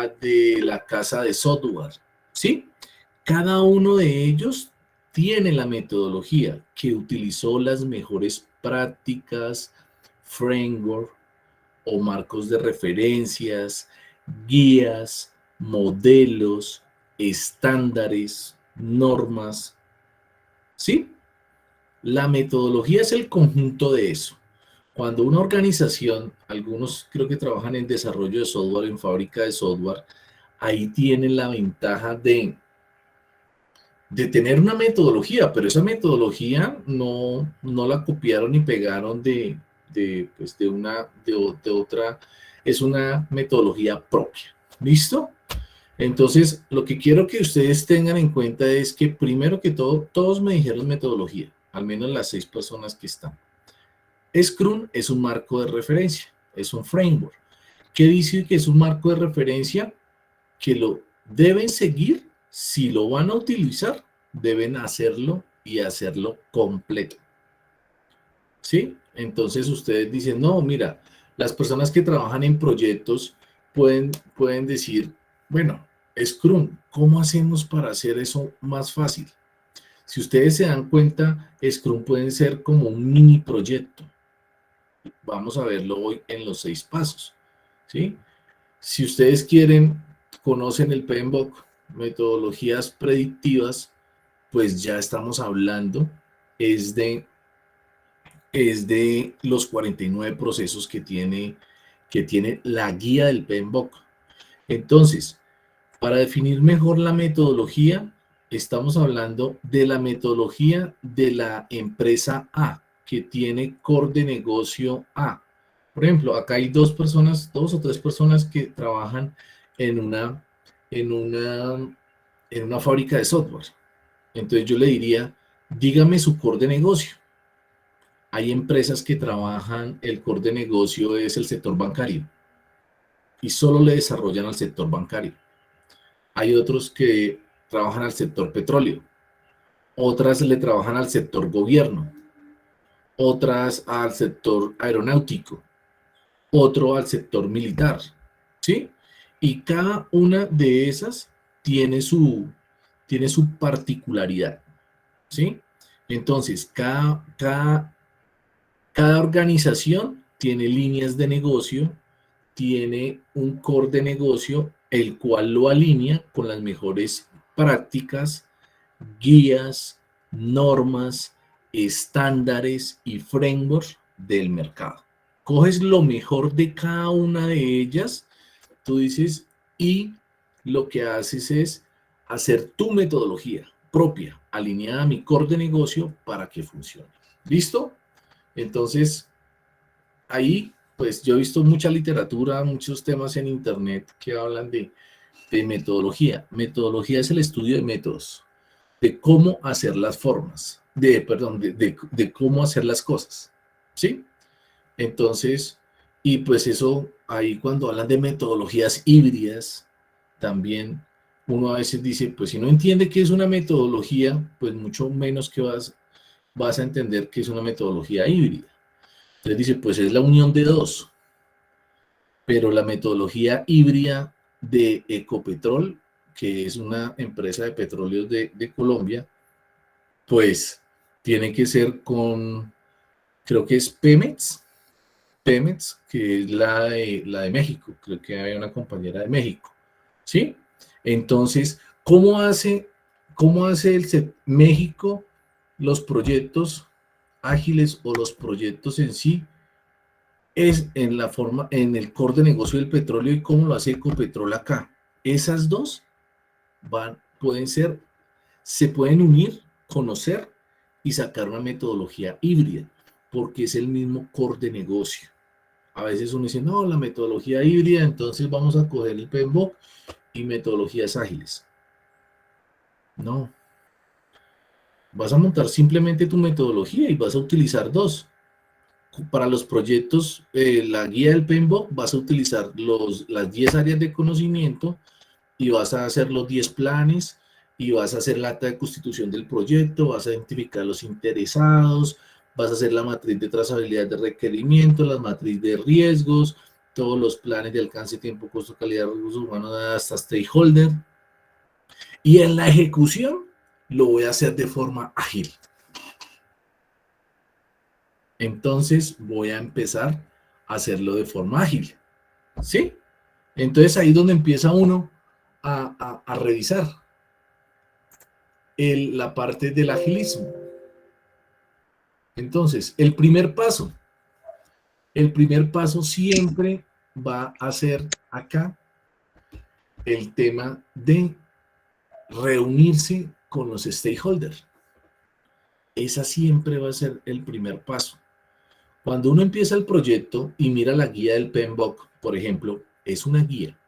la de la casa de software, ¿sí? Cada uno de ellos tiene la metodología que utilizó las mejores prácticas, framework o marcos de referencias, guías, modelos, estándares, normas, ¿sí? La metodología es el conjunto de eso. Cuando una organización, algunos creo que trabajan en desarrollo de software, en fábrica de software, ahí tienen la ventaja de tener una metodología, pero esa metodología no la copiaron ni pegaron pues de otra, es una metodología propia. ¿Listo? Entonces, lo que quiero que ustedes tengan en cuenta es que primero que todo, todos me dijeron metodología, al menos las 6 personas que están. Scrum es un marco de referencia, es un framework. ¿Qué dice que es un marco de referencia? Que lo deben seguir, si lo van a utilizar, deben hacerlo y hacerlo completo. ¿Sí? Entonces ustedes dicen, no, mira, las personas que trabajan en proyectos pueden decir, bueno, Scrum, ¿cómo hacemos para hacer eso más fácil? Si ustedes se dan cuenta, Scrum pueden ser como un mini proyecto. Vamos a verlo hoy en los 6 pasos, ¿sí? Si ustedes quieren, conocen el PMBOK, metodologías predictivas, pues ya estamos hablando, es de los 49 procesos que tiene la guía del PMBOK. Entonces, para definir mejor la metodología, estamos hablando de la metodología de la empresa A, que tiene core de negocio A. Por ejemplo, acá hay 2 o 3 personas que trabajan en en una, en una fábrica de software. Entonces yo le diría, dígame su core de negocio. Hay empresas que trabajan, el core de negocio es el sector bancario y solo le desarrollan al sector bancario. Hay otros que trabajan al sector petróleo, otras le trabajan al sector gobierno, otras al sector aeronáutico, otro al sector militar, ¿sí? Y cada una de esas tiene su particularidad, ¿sí? Entonces, cada organización tiene líneas de negocio, tiene un core de negocio, el cual lo alinea con las mejores prácticas, guías, normas, estándares y frameworks del mercado. Coges lo mejor de cada una de ellas, tú dices, y lo que haces es hacer tu metodología propia, alineada a mi core de negocio para que funcione. ¿Listo? Entonces, ahí, pues yo he visto mucha literatura, muchos temas en internet que hablan de metodología. Metodología es el estudio de métodos, de cómo hacer las formas, de cómo hacer las cosas, ¿sí? Entonces, y pues eso, ahí cuando hablan de metodologías híbridas, también uno a veces dice, pues si no entiende qué es una metodología, pues mucho menos que vas a entender qué es una metodología híbrida. Entonces dice, pues es la unión de dos, pero la metodología híbrida de Ecopetrol, que es una empresa de petróleos de Colombia, pues tiene que ser con, creo que es Pemex, que es la de México, creo que hay una compañera de México, ¿sí? Entonces, ¿cómo hace México los proyectos ágiles o los proyectos en sí? Es en la forma, en el core de negocio del petróleo y cómo lo hace Ecopetrol acá. Esas dos se pueden unir, conocer y sacar una metodología híbrida, porque es el mismo core de negocio. A veces uno dice, no, la metodología híbrida, entonces vamos a coger el PMBOK y metodologías ágiles. No. Vas a montar simplemente tu metodología y vas a utilizar 2. Para los proyectos, la guía del PMBOK, vas a utilizar las 10 áreas de conocimiento y vas a hacer los 10 planes y vas a hacer la acta de constitución del proyecto, vas a identificar los interesados, vas a hacer la matriz de trazabilidad de requerimientos, la matriz de riesgos, todos los planes de alcance, tiempo, costo, calidad, recursos humanos, hasta stakeholder. Y en la ejecución lo voy a hacer de forma ágil. Entonces voy a empezar a hacerlo de forma ágil. ¿Sí? Entonces ahí es donde empieza uno a revisar la parte del agilismo. Entonces, el primer paso siempre va a ser acá el tema de reunirse con los stakeholders. Esa siempre va a ser el primer paso. Cuando uno empieza el proyecto y mira la guía del PMBOK, por ejemplo, es una guía.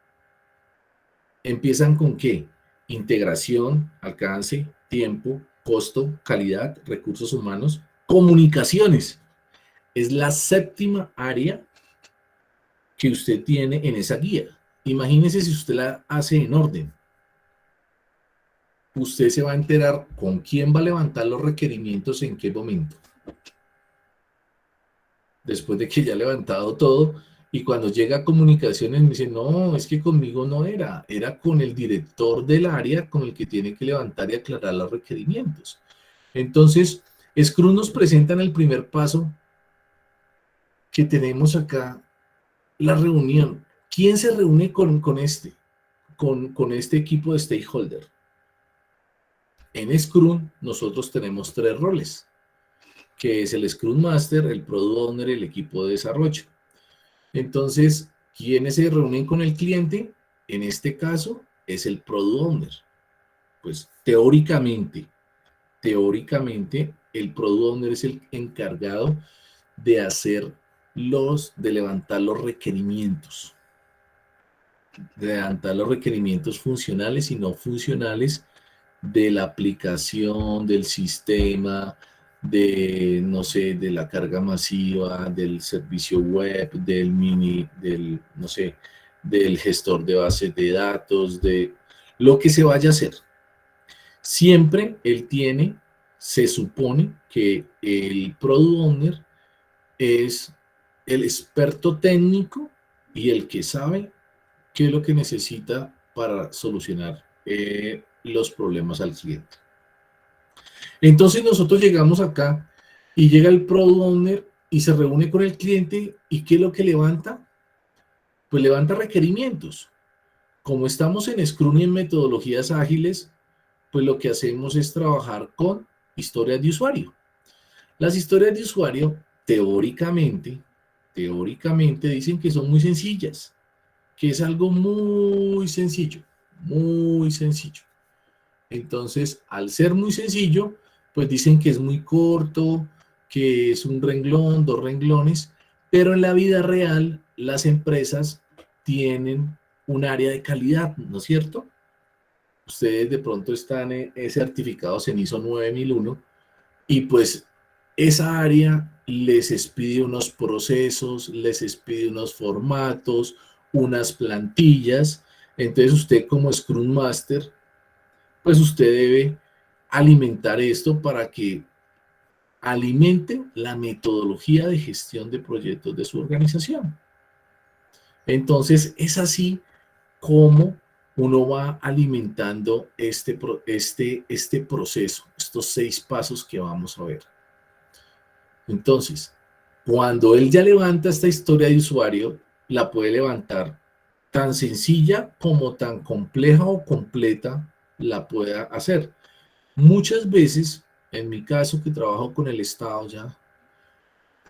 ¿Empiezan con qué? Integración, alcance, tiempo, costo, calidad, recursos humanos, comunicaciones. Es la séptima área que usted tiene en esa guía. Imagínese si usted la hace en orden. Usted se va a enterar con quién va a levantar los requerimientos en qué momento. Después de que ya ha levantado todo, y cuando llega a comunicaciones me dice, no, es que conmigo no era con el director del área con el que tiene que levantar y aclarar los requerimientos. Entonces, Scrum nos presenta en el primer paso que tenemos acá la reunión. ¿Quién se reúne con este equipo de stakeholder? En Scrum nosotros tenemos 3 roles, que es el Scrum Master, el Product Owner y el equipo de desarrollo. Entonces, ¿quiénes se reúnen con el cliente? En este caso, es el Product Owner. Pues teóricamente, el Product Owner es el encargado de de levantar los requerimientos. De levantar los requerimientos funcionales y no funcionales de la aplicación, del sistema, no sé, de la carga masiva, del servicio web, del gestor de bases de datos, de lo que se vaya a hacer. Siempre se supone que el Product Owner es el experto técnico y el que sabe qué es lo que necesita para solucionar los problemas al cliente. Entonces nosotros llegamos acá y llega el Product Owner y se reúne con el cliente, y ¿qué es lo que levanta? Pues levanta requerimientos. Como estamos en Scrum y en metodologías ágiles, pues lo que hacemos es trabajar con historias de usuario. Las historias de usuario, teóricamente dicen que son muy sencillas, que es algo muy sencillo, muy sencillo. Entonces, al ser muy sencillo, pues dicen que es muy corto, que es un renglón, 2 renglones, pero en la vida real las empresas tienen un área de calidad, ¿no es cierto? Ustedes de pronto están certificados en ISO 9001 y pues esa área les expide unos procesos, les expide unos formatos, unas plantillas. Entonces usted como Scrum Master, pues usted debe alimentar esto para que alimente la metodología de gestión de proyectos de su organización. Entonces es así como uno va alimentando este proceso, estos 6 pasos que vamos a ver. Entonces, cuando él ya levanta esta historia de usuario, la puede levantar tan sencilla como tan compleja o completa la pueda hacer. Muchas veces, en mi caso que trabajo con el Estado ya,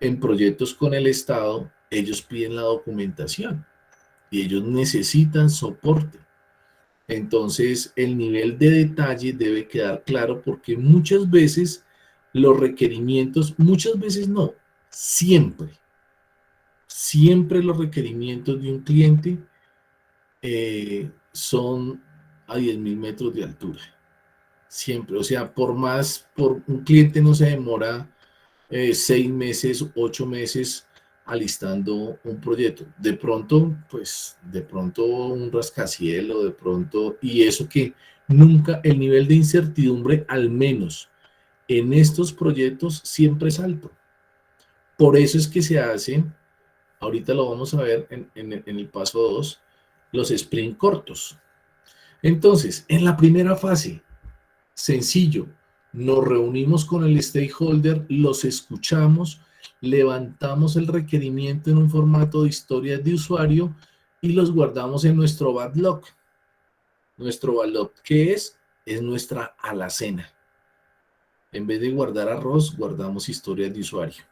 en proyectos con el Estado, ellos piden la documentación y ellos necesitan soporte. Entonces, el nivel de detalle debe quedar claro, porque muchas veces los requerimientos, muchas veces no, siempre los requerimientos de un cliente son a 10.000 metros de altura. Siempre, o sea, por un cliente no se demora 6 meses, 8 meses alistando un proyecto. De pronto un rascacielos, de pronto, y eso que nunca, el nivel de incertidumbre, al menos en estos proyectos, siempre es alto. Por eso es que se hacen ahorita lo vamos a ver en el paso 2, los sprint cortos. Entonces, en la primera fase, sencillo, nos reunimos con el stakeholder, los escuchamos, levantamos el requerimiento en un formato de historias de usuario y los guardamos en nuestro backlog. Nuestro backlog, ¿qué es? Es nuestra alacena. En vez de guardar arroz, guardamos historias de usuario.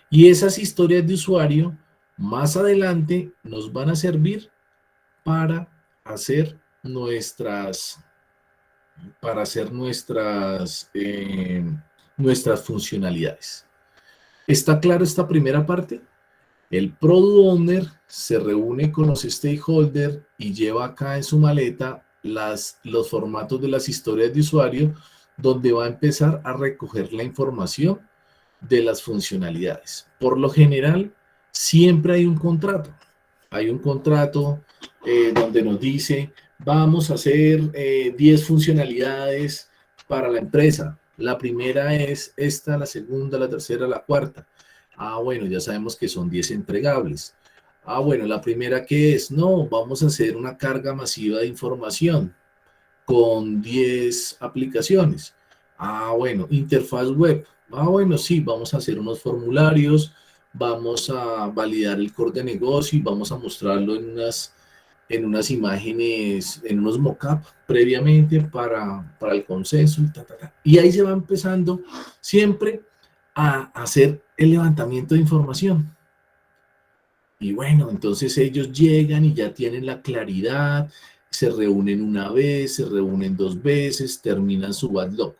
Y esas historias de usuario, más adelante, nos van a servir para hacer nuestras, nuestras funcionalidades. ¿Está claro esta primera parte? El Product Owner se reúne con los stakeholders y lleva acá en su maleta los formatos de las historias de usuario, donde va a empezar a recoger la información de las funcionalidades. Por lo general, siempre hay un contrato. Hay un contrato donde nos dice, vamos a hacer 10 funcionalidades para la empresa. La primera es esta, la segunda, la tercera, la cuarta. Ah, bueno, ya sabemos que son 10 entregables. Ah, bueno, la primera que es, no, vamos a hacer una carga masiva de información con 10 aplicaciones. Ah, bueno, interfaz web. Ah, bueno, sí, vamos a hacer unos formularios, vamos a validar el core de negocio y vamos a mostrarlo en unas imágenes, en unos mock-up previamente para el consenso. Y ahí se va empezando siempre a hacer el levantamiento de información. Y bueno, entonces ellos llegan y ya tienen la claridad, se reúnen una vez, se reúnen dos veces, terminan su backlog.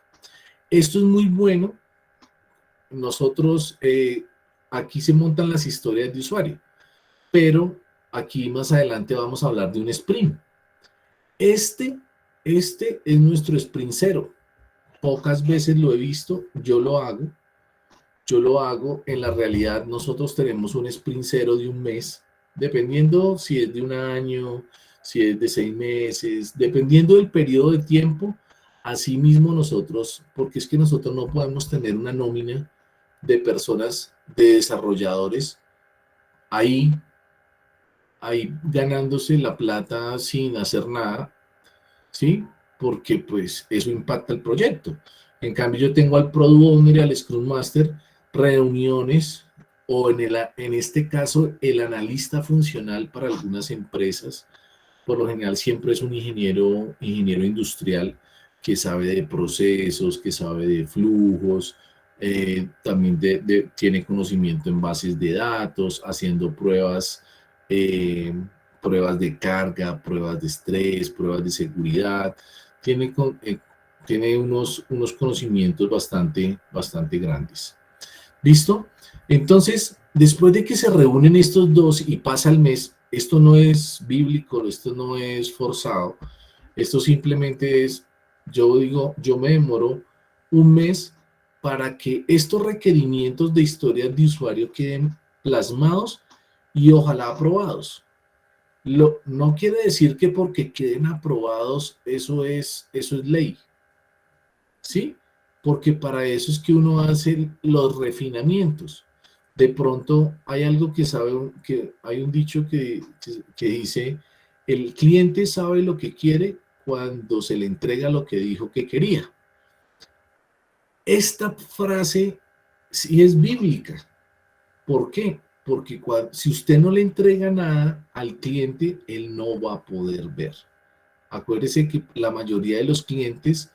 Esto es muy bueno. Nosotros, aquí se montan las historias de usuario, pero aquí más adelante vamos a hablar de un sprint. Este es nuestro sprint cero. Pocas veces lo he visto, yo lo hago, en la realidad nosotros tenemos un sprint cero de un mes, dependiendo si es de un año, si es de 6 meses, dependiendo del periodo de tiempo, así mismo nosotros, porque es que nosotros no podemos tener una nómina de personas, de desarrolladores, ahí, ahí ganándose la plata sin hacer nada, ¿sí? Porque pues eso impacta el proyecto. En cambio, yo tengo al Product Owner y al Scrum Master reuniones o en este caso el analista funcional para algunas empresas, por lo general siempre es un ingeniero industrial que sabe de procesos, que sabe de flujos, también tiene conocimiento en bases de datos, haciendo eh, pruebas de carga, pruebas de estrés, pruebas de seguridad, tiene, tiene unos conocimientos bastante grandes. ¿Listo? Entonces, después de que se reúnen estos dos y pasa el mes, esto no es bíblico, esto no es forzado, esto simplemente es, yo digo, yo me demoro un mes para que estos requerimientos de historias de usuario queden plasmados y ojalá aprobados. No quiere decir que porque queden aprobados eso es ley, ¿sí? Porque para eso es que uno hace los refinamientos. De pronto hay algo que hay un dicho que dice, el cliente sabe lo que quiere cuando se le entrega lo que dijo que quería. Esta frase sí es bíblica. ¿Por qué? Porque si usted no le entrega nada al cliente, él no va a poder ver. Acuérdese que la mayoría de los clientes,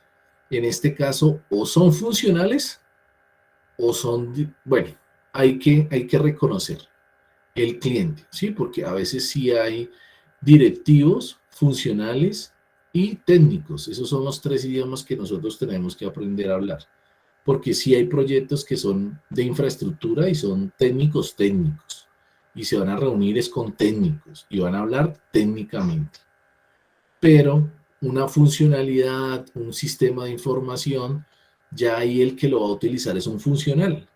en este caso, o son funcionales o son, bueno, hay que reconocer el cliente, ¿sí? Porque a veces sí hay directivos, funcionales y técnicos. Esos son los tres idiomas que nosotros tenemos que aprender a hablar. Porque sí hay proyectos que son de infraestructura y son técnicos técnicos. Y se van a reunir es con técnicos y van a hablar técnicamente. Pero una funcionalidad, un sistema de información, ya ahí el que lo va a utilizar es un funcional.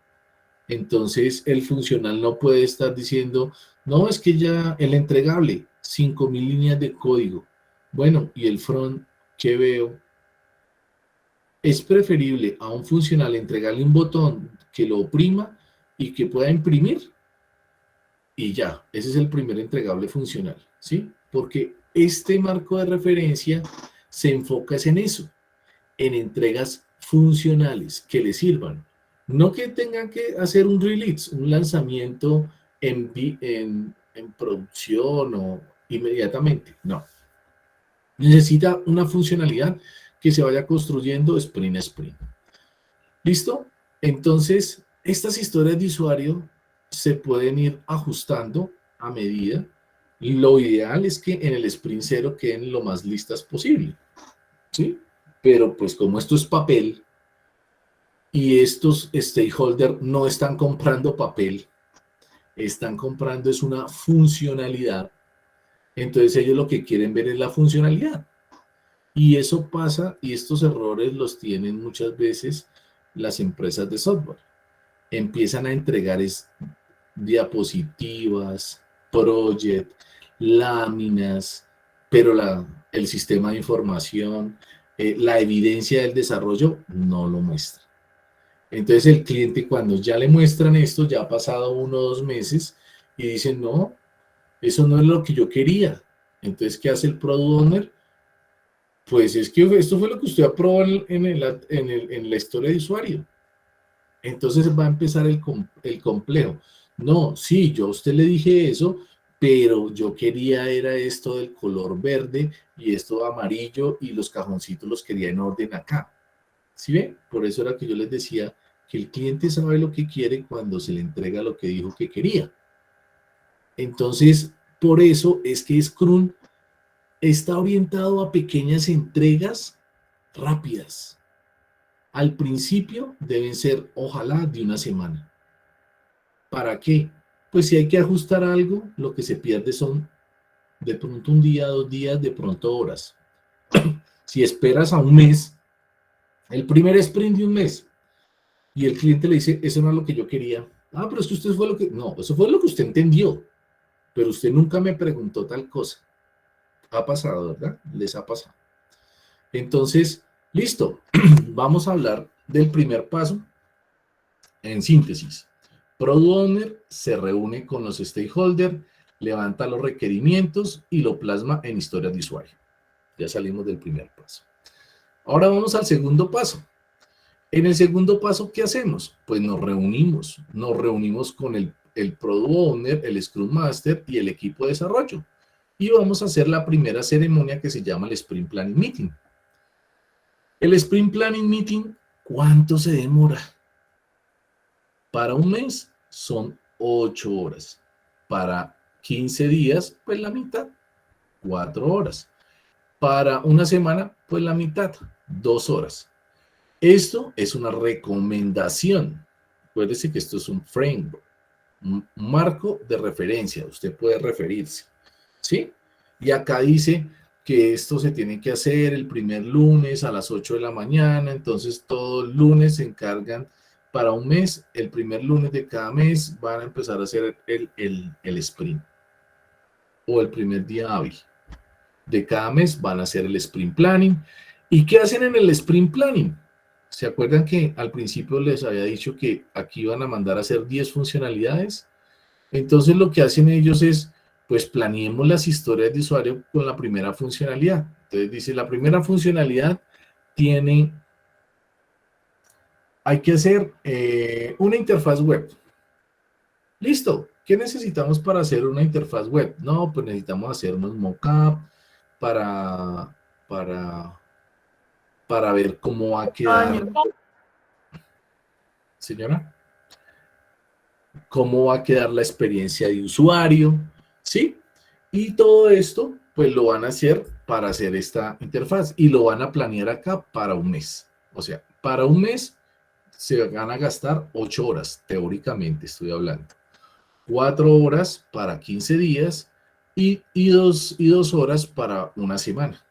Entonces el funcional no puede estar diciendo, no, es que ya el entregable, 5.000 líneas de código. Bueno, y el front, ¿qué veo? Es preferible a un funcional entregarle un botón que lo oprima y que pueda imprimir y ya, ese es el primer entregable funcional, ¿sí? Porque este marco de referencia se enfoca es en eso, en entregas funcionales que le sirvan. No que tengan que hacer un release, un lanzamiento en producción o inmediatamente, no. Necesita una funcionalidad que se vaya construyendo sprint a sprint. ¿Listo? Entonces, estas historias de usuario se pueden ir ajustando a medida. Lo ideal es que en el sprint cero queden lo más listas posible, ¿sí? Pero pues como esto es papel y estos stakeholders no están comprando papel, están comprando es una funcionalidad, entonces ellos lo que quieren ver es la funcionalidad. Y eso pasa y estos errores los tienen muchas veces las empresas de software. Empiezan a entregar diapositivas, project, láminas, pero el sistema de información, la evidencia del desarrollo no lo muestra. Entonces el cliente cuando ya le muestran esto, ya ha pasado 1 o 2 meses y dice, no, eso no es lo que yo quería. Entonces, ¿qué hace el product owner? Pues es que esto fue lo que usted aprobó en la historia de usuario. Entonces va a empezar el complejo. No, sí, yo a usted le dije eso, pero yo quería era esto del color verde y esto amarillo y los cajoncitos los quería en orden acá. ¿Sí ven? Por eso era que yo les decía que el cliente sabe lo que quiere cuando se le entrega lo que dijo que quería. Entonces, por eso es que Scrum está orientado a pequeñas entregas rápidas. Al principio deben ser, ojalá, de una semana. ¿Para qué? Pues si hay que ajustar algo, lo que se pierde son de pronto 1 día, 2 días, de pronto horas. Si esperas a un mes, el primer sprint de un mes, y el cliente le dice, eso no es lo que yo quería. Ah, pero es que usted fue lo que... No, eso fue lo que usted entendió, pero usted nunca me preguntó tal cosa. Ha pasado, ¿verdad? Les ha pasado. Entonces, listo. Vamos a hablar del primer paso. En síntesis, Product Owner se reúne con los stakeholders, levanta los requerimientos y lo plasma en historias de usuario. Ya salimos del primer paso. Ahora vamos al segundo paso. En el segundo paso, ¿qué hacemos? Pues nos reunimos con el Product Owner, el Scrum Master y el equipo de desarrollo. Y vamos a hacer la primera ceremonia que se llama el Sprint Planning Meeting. El Sprint Planning Meeting, ¿cuánto se demora? Para un mes son 8 horas. Para 15 días, pues la mitad, 4 horas. Para una semana, pues la mitad, 2 horas. Esto es una recomendación. Acuérdese que esto es un framework, un marco de referencia. Usted puede referirse, ¿sí? Y acá dice que esto se tiene que hacer el primer lunes a las 8 de la mañana. Entonces, todos los lunes se encargan para un mes. El primer lunes de cada mes van a empezar a hacer el sprint o el primer día hábil de cada mes van a hacer el sprint planning. ¿Y qué hacen en el sprint planning? ¿Se acuerdan que al principio les había dicho que aquí van a mandar a hacer 10 funcionalidades? Entonces lo que hacen ellos es, pues planeemos las historias de usuario con la primera funcionalidad. Entonces dice, la primera funcionalidad hay que hacer una interfaz web. Listo. ¿Qué necesitamos para hacer una interfaz web? No, pues necesitamos hacer unos mockup para, para, para ver cómo va a quedar, señora, cómo va a quedar la experiencia de usuario, ¿sí? Y todo esto, pues lo van a hacer para hacer esta interfaz y lo van a planear acá para un mes. O sea, para un mes se van a gastar 8 horas, teóricamente estoy hablando. 4 horas para 15 días y 2 horas para una semana,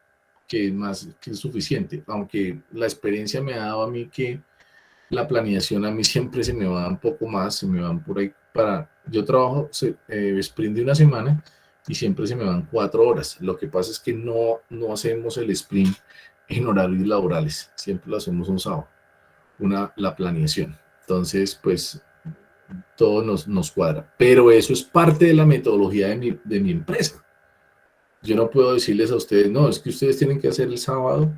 que es más que suficiente. Aunque la experiencia me ha dado a mí que la planeación a mí siempre se me va un poco más, se me van por ahí yo trabajo sprint de una semana y siempre se me van 4 horas. Lo que pasa es que no hacemos el sprint en horarios laborales, siempre lo hacemos un sábado, la planeación. Entonces, pues todo nos cuadra. Pero eso es parte de la metodología de mi empresa. Yo no puedo decirles a ustedes, no, es que ustedes tienen que hacer el sábado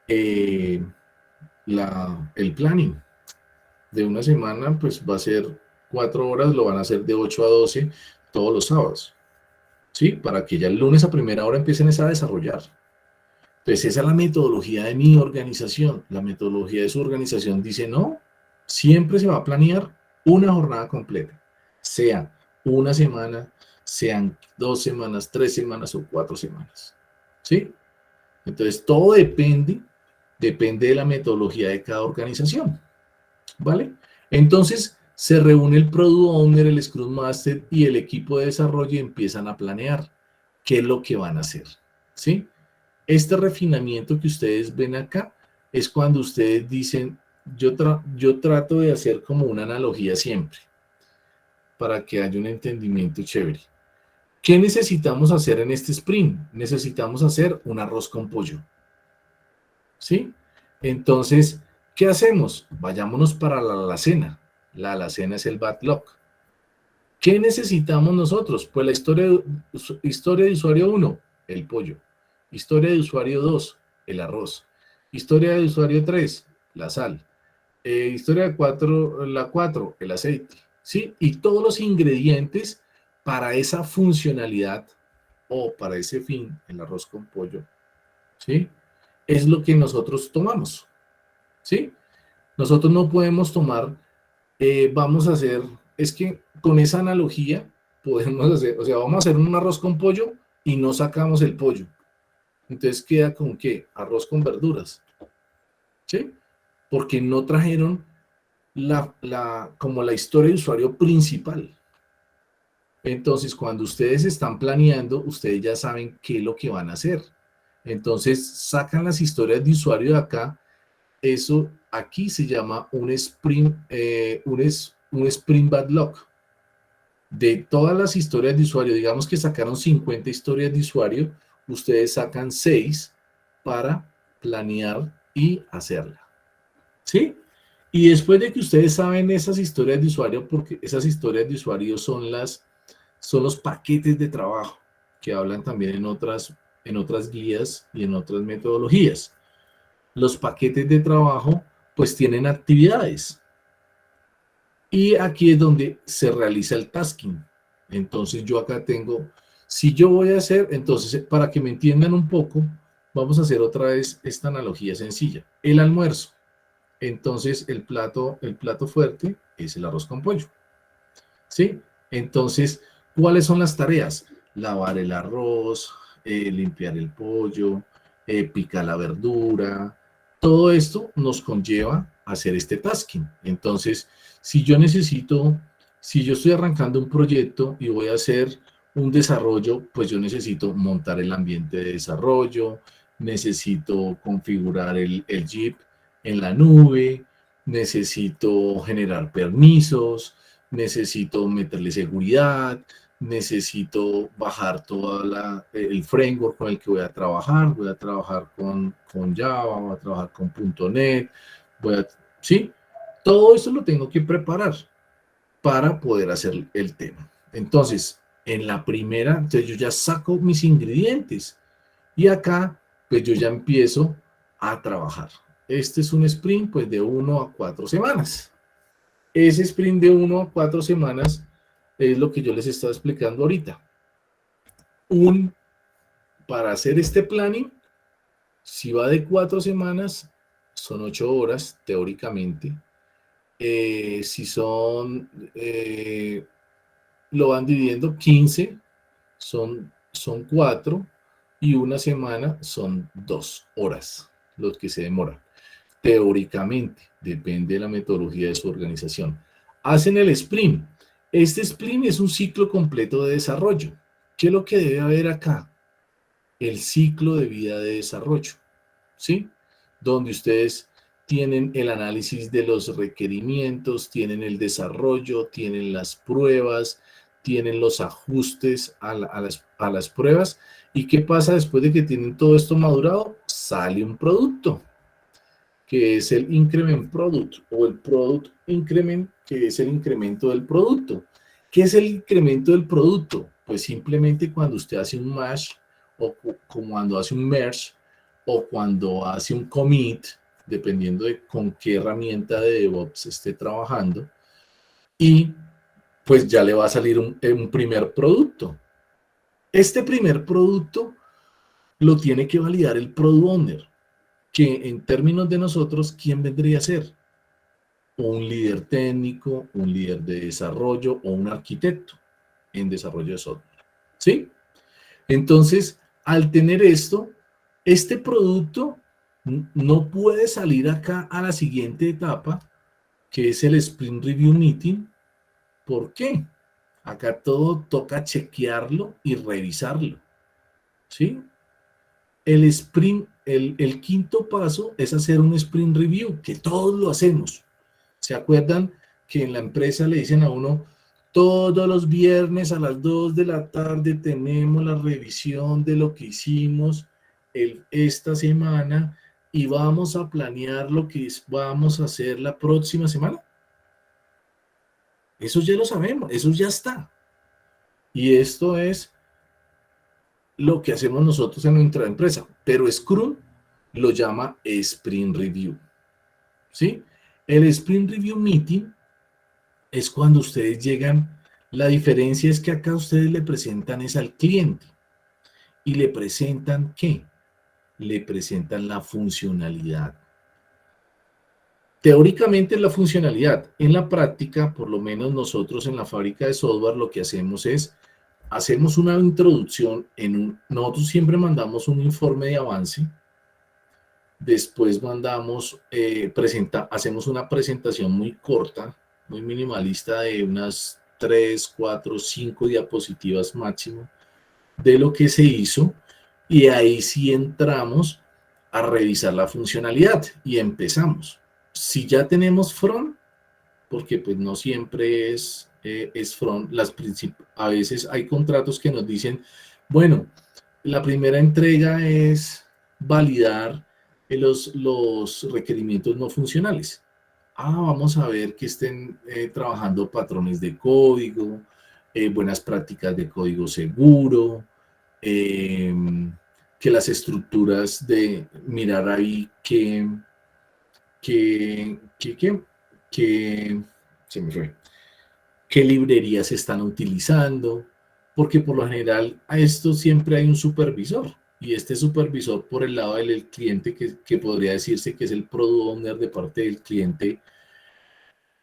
el planning de una semana, pues va a ser 4 horas, lo van a hacer de 8 a 12 todos los sábados, ¿sí? Para que ya el lunes a primera hora empiecen a desarrollar. Entonces, esa es la metodología de mi organización. La metodología de su organización dice, no, siempre se va a planear una jornada completa, sea una semana, sean 2 semanas, 3 semanas o 4 semanas, ¿sí? Entonces, todo depende de la metodología de cada organización, ¿vale? Entonces, se reúne el Product Owner, el Scrum Master y el equipo de desarrollo y empiezan a planear qué es lo que van a hacer, ¿sí? Este refinamiento que ustedes ven acá es cuando ustedes dicen, yo trato de hacer como una analogía siempre, para que haya un entendimiento chévere. ¿Qué necesitamos hacer en este sprint? Necesitamos hacer un arroz con pollo, ¿sí? Entonces, ¿qué hacemos? Vayámonos para la alacena. La alacena es el backlog. ¿Qué necesitamos nosotros? Pues la historia de usuario 1, el pollo. Historia de usuario 2, el arroz. Historia de usuario 3, la sal. Historia de 4, la 4, el aceite. ¿Sí? Y todos los ingredientes para esa funcionalidad o para ese fin, el arroz con pollo, ¿sí? Es lo que nosotros tomamos, ¿sí? Nosotros no podemos tomar, vamos a hacer, es que con esa analogía podemos hacer, o sea, vamos a hacer un arroz con pollo y no sacamos el pollo. Entonces queda con ¿qué? Arroz con verduras, ¿sí? Porque no trajeron como la historia de usuario principal. Entonces, cuando ustedes están planeando, ustedes ya saben qué es lo que van a hacer. Entonces, sacan las historias de usuario de acá. Eso aquí se llama un sprint backlog. De todas las historias de usuario, digamos que sacaron 50 historias de usuario, ustedes sacan 6 para planear y hacerla. ¿Sí? Y después de que ustedes saben esas historias de usuario, porque esas historias de usuario son los paquetes de trabajo que hablan también en otras guías y en otras metodologías. Los paquetes de trabajo pues tienen actividades. Y aquí es donde se realiza el tasking. Entonces yo acá tengo, si yo voy a hacer, entonces para que me entiendan un poco, vamos a hacer otra vez esta analogía sencilla. El almuerzo. Entonces el plato fuerte es el arroz con pollo. ¿Sí? Entonces, ¿cuáles son las tareas? Lavar el arroz, limpiar el pollo, picar la verdura. Todo esto nos conlleva a hacer este tasking. Entonces, si yo estoy arrancando un proyecto y voy a hacer un desarrollo, pues yo necesito montar el ambiente de desarrollo, necesito configurar el Jeep en la nube, necesito generar permisos, necesito meterle seguridad, necesito bajar todo el framework con el que voy a trabajar con Java, voy a trabajar con .NET, ¿sí? Todo eso lo tengo que preparar para poder hacer el tema. Entonces, en la primera, entonces yo ya saco mis ingredientes y acá, pues yo ya empiezo a trabajar. Este es un sprint, pues de 1 a 4 semanas. Ese sprint de 1 a 4 semanas es lo que yo les estaba explicando ahorita. Para hacer este planning, si va de 4 semanas, son 8 horas teóricamente. Si lo van dividiendo 15, son 4 y una semana son 2 horas los que se demoran. Teóricamente, depende de la metodología de su organización. Hacen el sprint. Este sprint es un ciclo completo de desarrollo. ¿Qué es lo que debe haber acá? El ciclo de vida de desarrollo, ¿sí? Donde ustedes tienen el análisis de los requerimientos, tienen el desarrollo, tienen las pruebas, tienen los ajustes a las pruebas. ¿Y qué pasa después de que tienen todo esto madurado? Sale un producto. que es el increment product, o el product increment, que es el incremento del producto. ¿Qué es el incremento del producto? Pues simplemente cuando usted hace un mash, o cuando hace un merge, o cuando hace un commit, dependiendo de con qué herramienta de DevOps esté trabajando, y pues ya le va a salir un primer producto. Este primer producto lo tiene que validar el product owner, que en términos de nosotros, ¿quién vendría a ser? Un líder técnico, un líder de desarrollo o un arquitecto en desarrollo de software. ¿Sí? Entonces, al tener esto, este producto no puede salir acá a la siguiente etapa, que es el Sprint Review Meeting. ¿Por qué? Acá todo toca chequearlo y revisarlo. ¿Sí? El sprint, el quinto paso es hacer un sprint review, que todos lo hacemos. ¿Se acuerdan que en la empresa le dicen a uno, todos los viernes a las 2 de la tarde tenemos la revisión de lo que hicimos esta semana y vamos a planear lo que vamos a hacer la próxima semana? Eso ya lo sabemos, eso ya está. Y esto es lo que hacemos nosotros en nuestra empresa, pero Scrum lo llama Sprint Review. ¿Sí? El Sprint Review Meeting es cuando ustedes llegan, la diferencia es que acá ustedes le presentan es al cliente. ¿Y le presentan qué? Le presentan la funcionalidad. Teóricamente es la funcionalidad. En la práctica, por lo menos nosotros en la fábrica de software, lo que hacemos es, hacemos una introducción, nosotros siempre mandamos un informe de avance, después mandamos, hacemos una presentación muy corta, muy minimalista de unas 3, 4, 5 diapositivas máximo de lo que se hizo y ahí sí entramos a revisar la funcionalidad y empezamos. Si ya tenemos front, porque pues no siempre es front, a veces hay contratos que nos dicen, bueno, la primera entrega es validar los requerimientos no funcionales. Vamos a ver que estén trabajando patrones de código, buenas prácticas de código seguro, eh, que las estructuras de mirar ahí que, que, que, que se me fue, qué librerías se están utilizando, porque por lo general a esto siempre hay un supervisor, y este supervisor por el lado del cliente, que podría decirse que es el product owner de parte del cliente,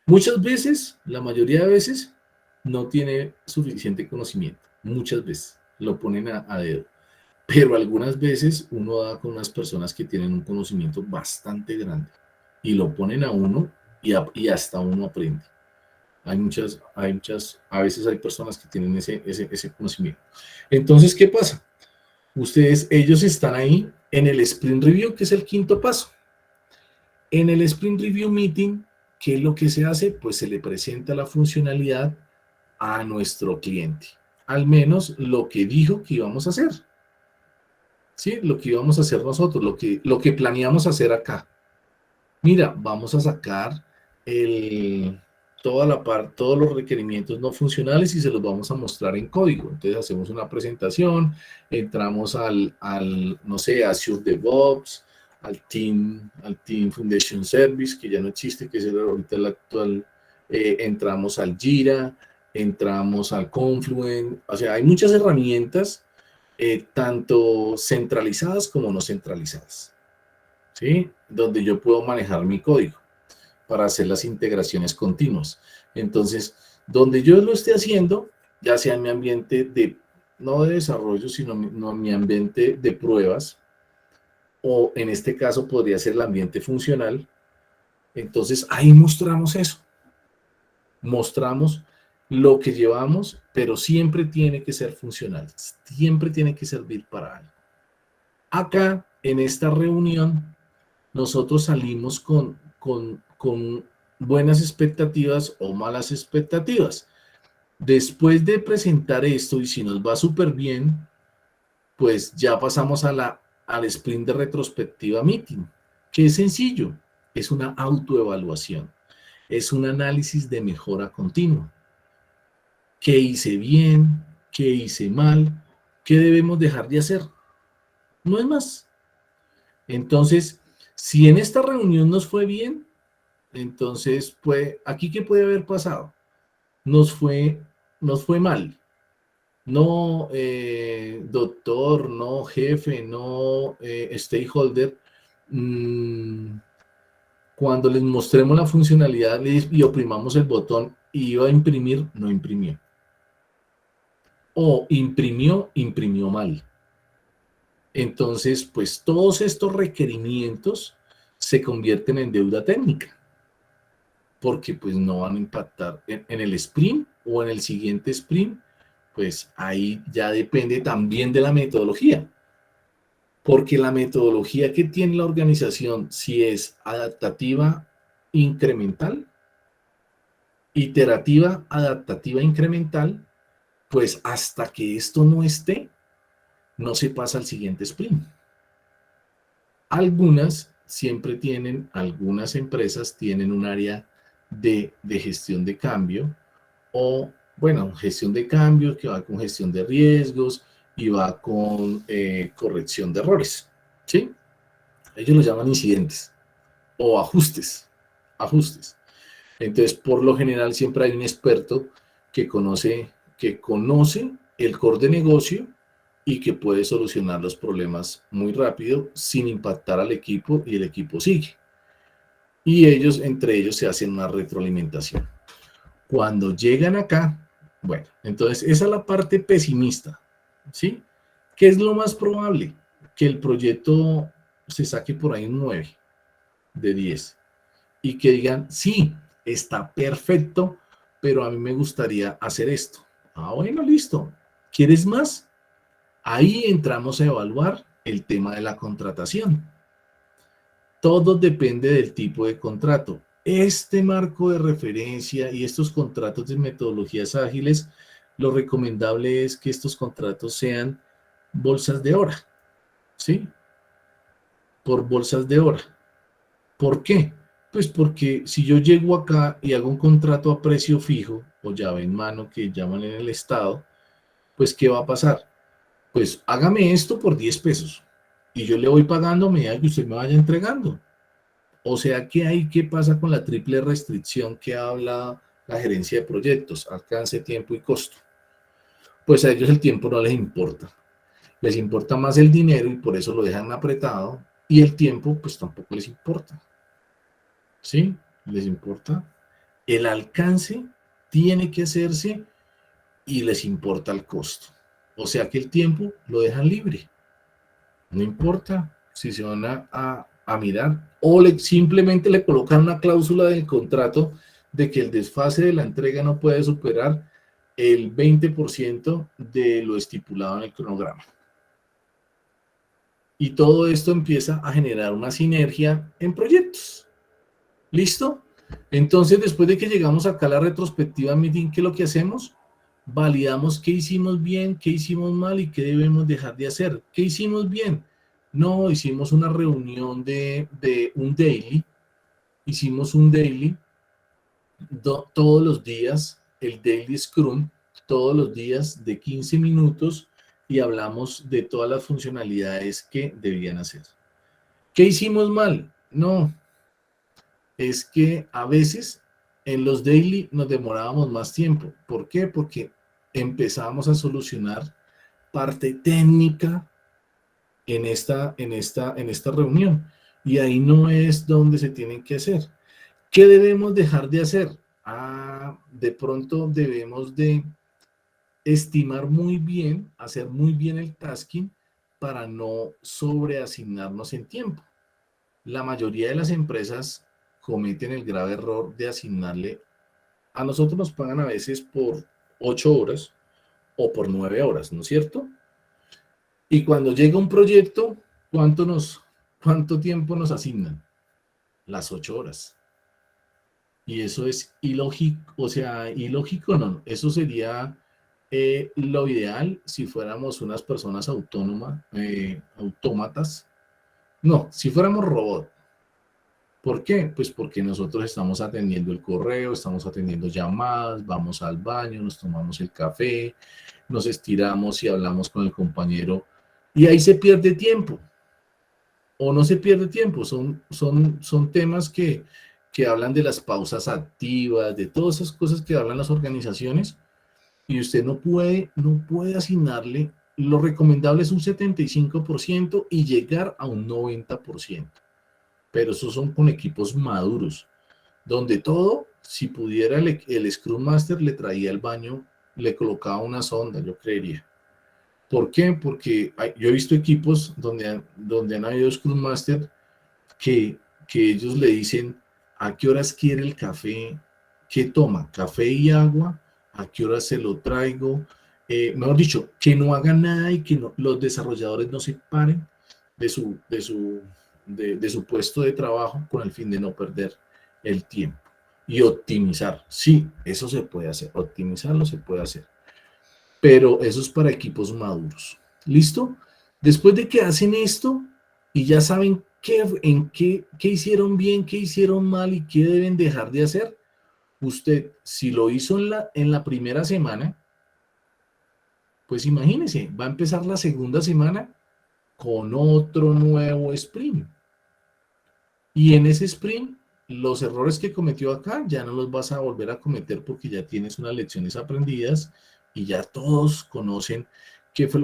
muchas veces, la mayoría de veces, no tiene suficiente conocimiento, muchas veces lo ponen a dedo, pero algunas veces uno da con unas personas que tienen un conocimiento bastante grande y lo ponen a uno y hasta uno aprende. A veces hay personas que tienen ese conocimiento. Entonces, ¿qué pasa? Ellos están ahí en el Sprint Review, que es el quinto paso. En el Sprint Review Meeting, ¿qué es lo que se hace? Pues se le presenta la funcionalidad a nuestro cliente. Al menos lo que dijo que íbamos a hacer. ¿Sí? Lo que íbamos a hacer nosotros, lo que planeamos hacer acá. Mira, vamos a sacar todos los requerimientos no funcionales y se los vamos a mostrar en código. Entonces hacemos una presentación, entramos no sé, Azure DevOps, al Team Foundation Service, que ya no existe, que es ahorita el actual. Entramos al Jira, entramos al Confluent. O sea, hay muchas herramientas, tanto centralizadas como no centralizadas, ¿sí? Donde yo puedo manejar mi código para hacer las integraciones continuas. Entonces, donde yo lo esté haciendo, ya sea en mi ambiente no de desarrollo, sino en mi ambiente de pruebas, o en este caso podría ser el ambiente funcional, entonces ahí mostramos eso. Mostramos lo que llevamos, pero siempre tiene que ser funcional, siempre tiene que servir para algo. Acá, en esta reunión, nosotros salimos con buenas expectativas o malas expectativas. Después de presentar esto, y si nos va súper bien, pues ya pasamos al sprint de retrospectiva meeting, que es sencillo. es una autoevaluación, es un análisis de mejora continua. ¿Qué hice bien? ¿Qué hice mal? ¿Qué debemos dejar de hacer? No es más. Entonces, si en esta reunión nos fue bien, entonces, pues, ¿aquí qué puede haber pasado? Nos fue, nos fue mal. No, doctor, no, jefe, no, stakeholder. mm, Cuando les mostremos la funcionalidad y oprimamos el botón y iba a imprimir, no imprimió. O imprimió mal. Entonces, pues todos estos requerimientos se convierten en deuda técnica, porque pues no van a impactar en el sprint o en el siguiente sprint, pues ahí ya depende también de la metodología, porque la metodología que tiene la organización, si es adaptativa incremental, iterativa, adaptativa incremental, pues hasta que esto no esté, no se pasa al siguiente sprint. Algunas empresas tienen un área de gestión de cambio o, bueno, gestión de cambio que va con gestión de riesgos y va con corrección de errores, ¿sí? Ellos lo llaman incidentes o ajustes. Entonces, por lo general, siempre hay un experto que conoce el core de negocio y que puede solucionar los problemas muy rápido sin impactar al equipo y el equipo sigue. Y ellos, entre ellos, se hacen una retroalimentación. Cuando llegan acá, bueno, entonces esa es la parte pesimista, ¿sí? ¿Qué es lo más probable? Que el proyecto se saque por ahí un 9 de 10 y que digan, sí, está perfecto, pero a mí me gustaría hacer esto. Ah, bueno, listo. ¿Quieres más? Ahí entramos a evaluar el tema de la contratación. Todo depende del tipo de contrato. Este marco de referencia y estos contratos de metodologías ágiles, lo recomendable es que estos contratos sean bolsas de hora, ¿sí? Por bolsas de hora. ¿Por qué? Pues porque si yo llego acá y hago un contrato a precio fijo o llave en mano que llaman en el estado, pues ¿qué va a pasar? Pues hágame esto por 10 pesos y yo le voy pagando a medida que usted me vaya entregando. O sea, ¿qué pasa con la triple restricción que habla la gerencia de proyectos? Alcance, tiempo y costo. Pues a ellos el tiempo no les importa. Les importa más el dinero y por eso lo dejan apretado. Y el tiempo, pues tampoco les importa. ¿Sí? Les importa. El alcance tiene que hacerse y les importa el costo. O sea que el tiempo lo dejan libre. No importa si se van a mirar o simplemente le colocan una cláusula del contrato de que el desfase de la entrega no puede superar el 20% de lo estipulado en el cronograma. Y todo esto empieza a generar una sinergia en proyectos. ¿Listo? Entonces, después de que llegamos acá a la retrospectiva meeting, ¿qué es lo que hacemos? Validamos qué hicimos bien, qué hicimos mal y qué debemos dejar de hacer. ¿Qué hicimos bien? No, hicimos una reunión de un daily, hicimos un daily todos los días, el daily scrum, todos los días de 15 minutos y hablamos de todas las funcionalidades que debían hacer. ¿Qué hicimos mal? No, es que a veces en los daily nos demorábamos más tiempo. ¿Por qué? Porque empezábamos a solucionar parte técnica en esta reunión. Y ahí no es donde se tienen que hacer. ¿Qué debemos dejar de hacer? De pronto debemos de estimar muy bien, hacer muy bien el tasking para no sobreasignarnos en tiempo. La mayoría de las empresas cometen el grave error de asignarle, a nosotros nos pagan a veces por 8 horas o por 9 horas, ¿no es cierto? Y cuando llega un proyecto, ¿cuánto tiempo nos asignan? Las 8 horas. Y eso es ilógico, o sea, ilógico no, eso sería lo ideal si fuéramos unas personas autónomas, autómatas. No, si fuéramos robots. ¿Por qué? Pues porque nosotros estamos atendiendo el correo, estamos atendiendo llamadas, vamos al baño, nos tomamos el café, nos estiramos y hablamos con el compañero y ahí se pierde tiempo o no se pierde tiempo, son temas que hablan de las pausas activas, de todas esas cosas que hablan las organizaciones y usted no puede asignarle, lo recomendable es un 75% y llegar a un 90%, pero esos son con equipos maduros, donde todo, si pudiera el Scrum Master le traía el baño, le colocaba una sonda, yo creería. ¿Por qué? Porque yo he visto equipos donde han habido Scrum Master que, que ellos le dicen a qué horas quiere el café, qué toma, café y agua, a qué horas se lo traigo. Mejor dicho, que no hagan nada y que los desarrolladores no se paren de su puesto de trabajo con el fin de no perder el tiempo. Y optimizar, sí, eso se puede hacer, optimizarlo se puede hacer, pero eso es para equipos maduros. ¿Listo? Después de que hacen esto y ya saben qué hicieron bien, qué hicieron mal y qué deben dejar de hacer, usted, si lo hizo en la primera semana, pues imagínese, va a empezar la segunda semana con otro nuevo sprint. Y en ese sprint, los errores que cometió acá ya no los vas a volver a cometer porque ya tienes unas lecciones aprendidas y ya todos conocen qué fue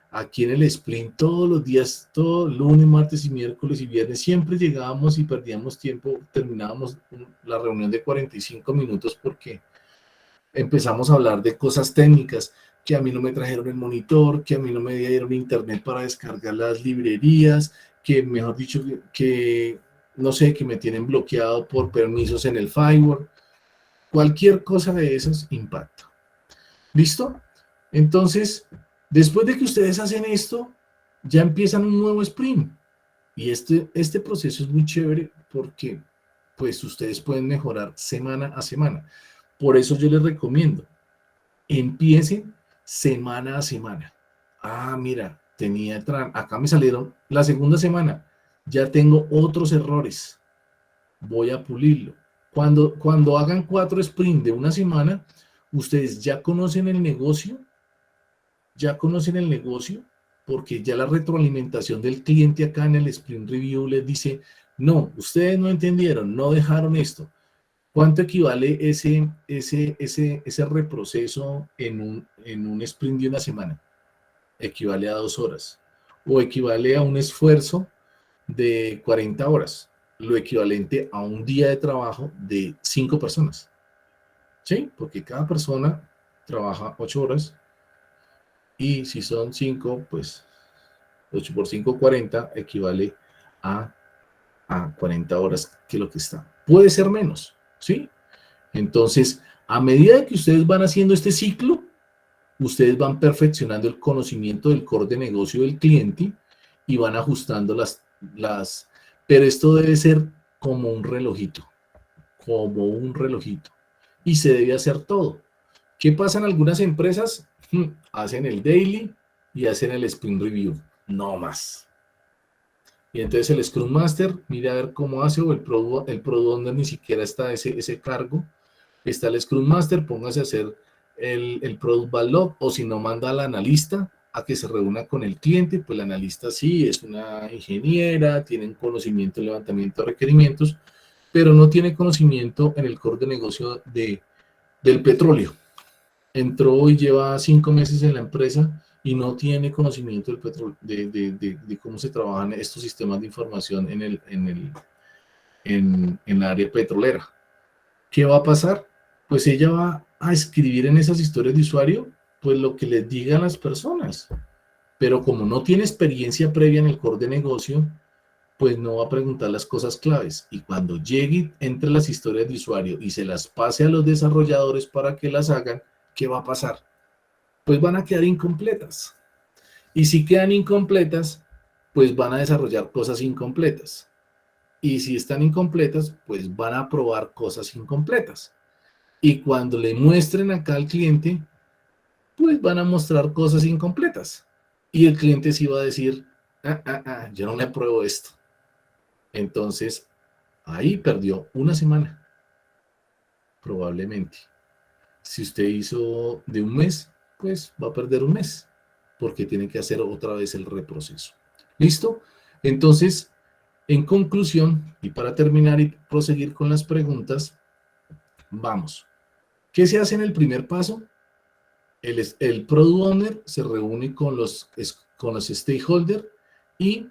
aquí en el sprint todos los días, todo lunes, martes y miércoles y viernes, siempre llegábamos y perdíamos tiempo, terminábamos la reunión de 45 minutos porque empezamos a hablar de cosas técnicas, que a mí no me trajeron el monitor, que a mí no me dieron internet para descargar las librerías, que mejor dicho, que no sé, que me tienen bloqueado por permisos en el firewall. Cualquier cosa de esas impacta. ¿Listo? Entonces, después de que ustedes hacen esto, ya empiezan un nuevo sprint. Y este proceso es muy chévere porque pues ustedes pueden mejorar semana a semana. Por eso yo les recomiendo, empiecen semana a semana. Mira, acá me salieron la segunda semana, ya tengo otros errores, voy a pulirlo. Cuando hagan 4 sprints de una semana, ustedes ya conocen el negocio, porque ya la retroalimentación del cliente acá en el sprint review les dice, no, ustedes no entendieron, no dejaron esto. ¿Cuánto equivale ese reproceso en un sprint de una semana? Equivale a 2 horas. O equivale a un esfuerzo de 40 horas. Lo equivalente a un día de trabajo de 5 personas. ¿Sí? Porque cada persona trabaja 8 horas. Y si son 5, pues 8 por 5, 40, equivale a, a 40 horas que lo que está. Puede ser menos, ¿sí? Entonces, a medida que ustedes van haciendo este ciclo, ustedes van perfeccionando el conocimiento del core de negocio del cliente y van ajustando pero esto debe ser como un relojito, como un relojito. Y se debe hacer todo. ¿Qué pasa en algunas empresas? Hacen el daily y hacen el sprint review, no más. Y entonces el Scrum Master mira a ver cómo hace, o el Product Owner ni siquiera está ese cargo. Está el Scrum Master, póngase a hacer el Product Backlog, o si no, manda al analista a que se reúna con el cliente. Pues la analista sí es una ingeniera, tiene un conocimiento de levantamiento de requerimientos, pero no tiene conocimiento en el core de negocio del petróleo. Entró y lleva 5 meses en la empresa y no tiene conocimiento del petróleo, de cómo se trabajan estos sistemas de información en la área petrolera. ¿Qué va a pasar? Pues ella va a escribir en esas historias de usuario, pues lo que les digan las personas. Pero como no tiene experiencia previa en el core de negocio, pues no va a preguntar las cosas claves. Y cuando llegue entre las historias de usuario y se las pase a los desarrolladores para que las hagan, ¿qué va a pasar? Pues van a quedar incompletas. Y si quedan incompletas, pues van a desarrollar cosas incompletas. Y si están incompletas, pues van a probar cosas incompletas. Y cuando le muestren acá al cliente, pues van a mostrar cosas incompletas. Y el cliente sí va a decir, yo no me apruebo esto. Entonces, Ahí perdió una semana, probablemente. Si usted hizo de un mes, pues va a perder un mes, porque tiene que hacer otra vez el reproceso. ¿Listo? Entonces, en conclusión, y para terminar y proseguir con las preguntas, vamos. ¿Qué se hace en el primer paso? El Product Owner se reúne con los stakeholders y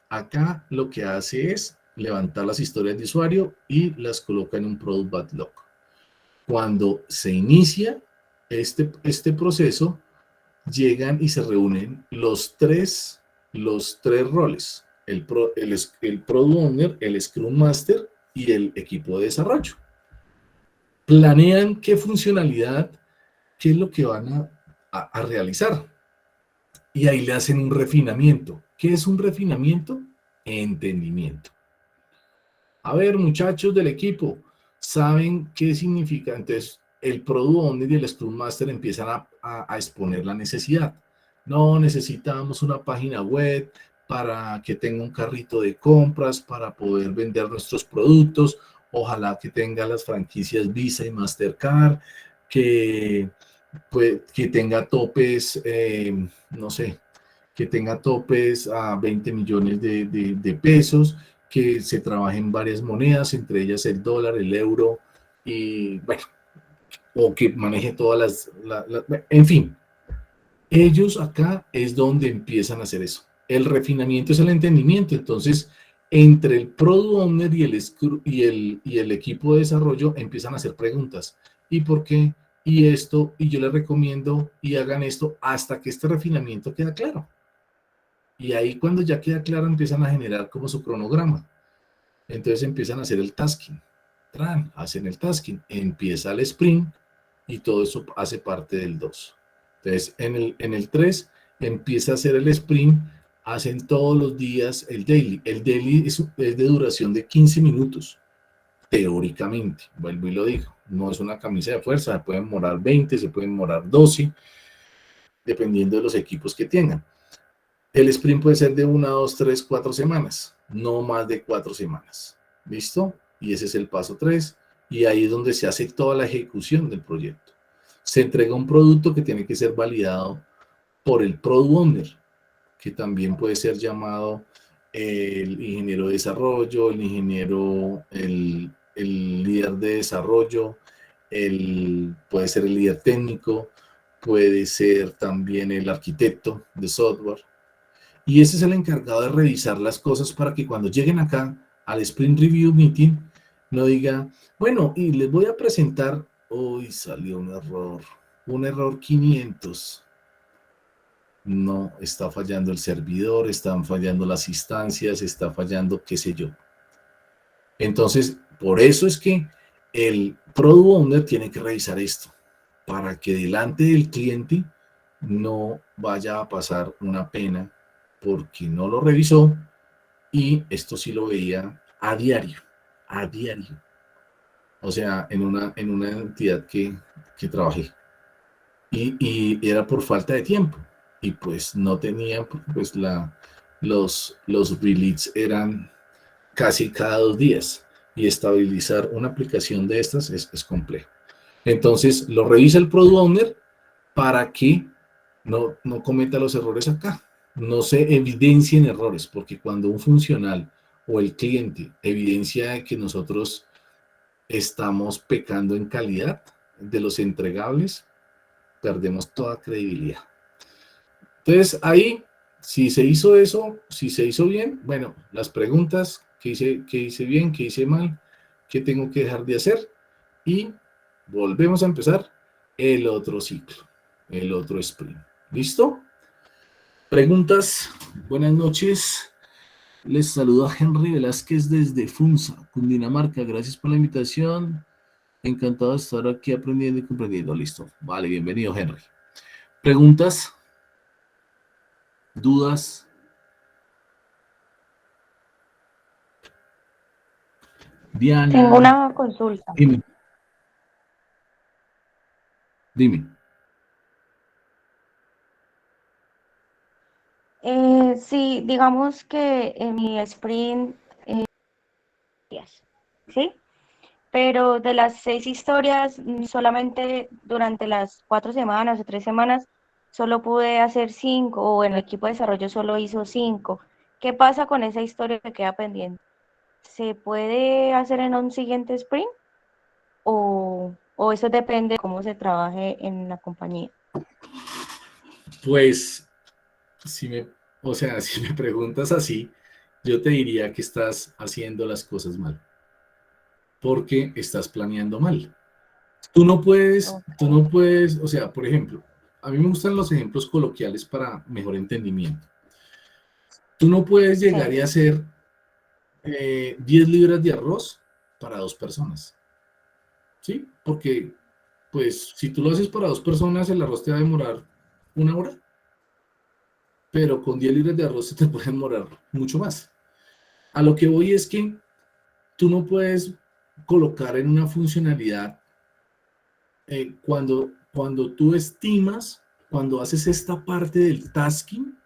acá lo que hace es levantar las historias de usuario y las coloca en un Product Backlog. Cuando se inicia este proceso, llegan y se reúnen los tres roles, el Product Owner, el Scrum Master y el equipo de desarrollo. Planean qué funcionalidad, qué es lo que van a realizar. Y ahí le hacen un refinamiento. ¿Qué es un refinamiento? Entendimiento. A ver, muchachos del equipo, ¿saben qué significa? Entonces, el Product Owner y el Scrum Master empiezan a exponer la necesidad. No, necesitamos una página web para que tenga un carrito de compras, para poder vender nuestros productos. Ojalá que tenga las franquicias Visa y Mastercard, que, pues, que tenga topes, no sé, que tenga topes a 20 millones de pesos, que se trabaje en varias monedas, entre ellas el dólar, el euro, y bueno, o que maneje todas en fin, ellos acá es donde empiezan a hacer eso. El refinamiento es el entendimiento, entonces entre el Product Owner y el equipo de desarrollo empiezan a hacer preguntas. ¿Y por qué? Y esto, y yo les recomiendo, y hagan esto hasta que este refinamiento queda claro. Y ahí cuando ya queda claro empiezan a generar como su cronograma. Entonces empiezan a hacer el tasking. Hacen el tasking. Empieza el sprint y todo eso hace parte del 2. Entonces en el 3 empieza a hacer el sprint. Hacen todos los días el daily. El daily es de duración de 15 minutos. Teóricamente, vuelvo y lo digo. No es una camisa de fuerza. Se pueden demorar 20, se pueden demorar 12, dependiendo de los equipos que tengan. El sprint puede ser de 1, 2, 3, 4 semanas, no más de 4 semanas. ¿Listo? Y ese es el paso 3. Y ahí es donde se hace toda la ejecución del proyecto. Se entrega un producto que tiene que ser validado por el Product Owner, que también puede ser llamado el ingeniero de desarrollo, el líder de desarrollo, puede ser el líder técnico, puede ser también el arquitecto de software. Y ese es el encargado de revisar las cosas para que cuando lleguen acá al Sprint Review Meeting, no diga, bueno, y les voy a presentar, hoy salió un error 500. No, está fallando el servidor, están fallando las instancias, está fallando qué sé yo. Entonces, por eso es que el Product Owner tiene que revisar esto, para que delante del cliente no vaya a pasar una pena porque no lo revisó. Y esto sí lo veía a diario, a diario. O sea, en una entidad que trabajé. Y era por falta de tiempo. Y pues no tenía, pues los releases eran casi cada 2 días. Y estabilizar una aplicación de estas es complejo. Entonces, lo revisa el Product Owner para que no cometa los errores acá, no se evidencien errores, porque cuando un funcional o el cliente evidencia que nosotros estamos pecando en calidad de los entregables, perdemos toda credibilidad. Entonces ahí, si se hizo eso, si se hizo bien, bueno, las preguntas, qué hice bien, qué hice mal, qué tengo que dejar de hacer, y volvemos a empezar el otro ciclo, el otro sprint. ¿Listo? Preguntas, buenas noches. Les saluda Henry Velázquez desde Funza, Cundinamarca. Gracias por la invitación. Encantado de estar aquí aprendiendo y comprendiendo. Listo. Vale, bienvenido, Henry. Preguntas, dudas. Tengo Diana, una consulta. dime. Dime. Sí, digamos que en mi sprint, días. ¿sí? Pero de las 6 historias, solamente durante las 4 semanas o 3 semanas, solo pude hacer 5, o en el equipo de desarrollo solo hizo 5. ¿Qué pasa con esa historia que queda pendiente? ¿Se puede hacer en un siguiente sprint? ¿O eso depende de cómo se trabaje en la compañía? Pues, si me, o sea, si me preguntas así, yo te diría que estás haciendo las cosas mal, porque estás planeando mal. Tú Ok, no puedes, o sea, por ejemplo, a mí me gustan los ejemplos coloquiales para mejor entendimiento. Tú no puedes llegar sí, y hacer 10 libras de arroz para 2 personas, ¿sí? Porque, pues, si tú lo haces para 2 personas, el arroz te va a demorar 1 hora, pero con 10 libras de arroz se te puede demorar mucho más. A lo que voy es que tú no puedes colocar en una funcionalidad cuando tú estimas, cuando haces esta parte del tasking,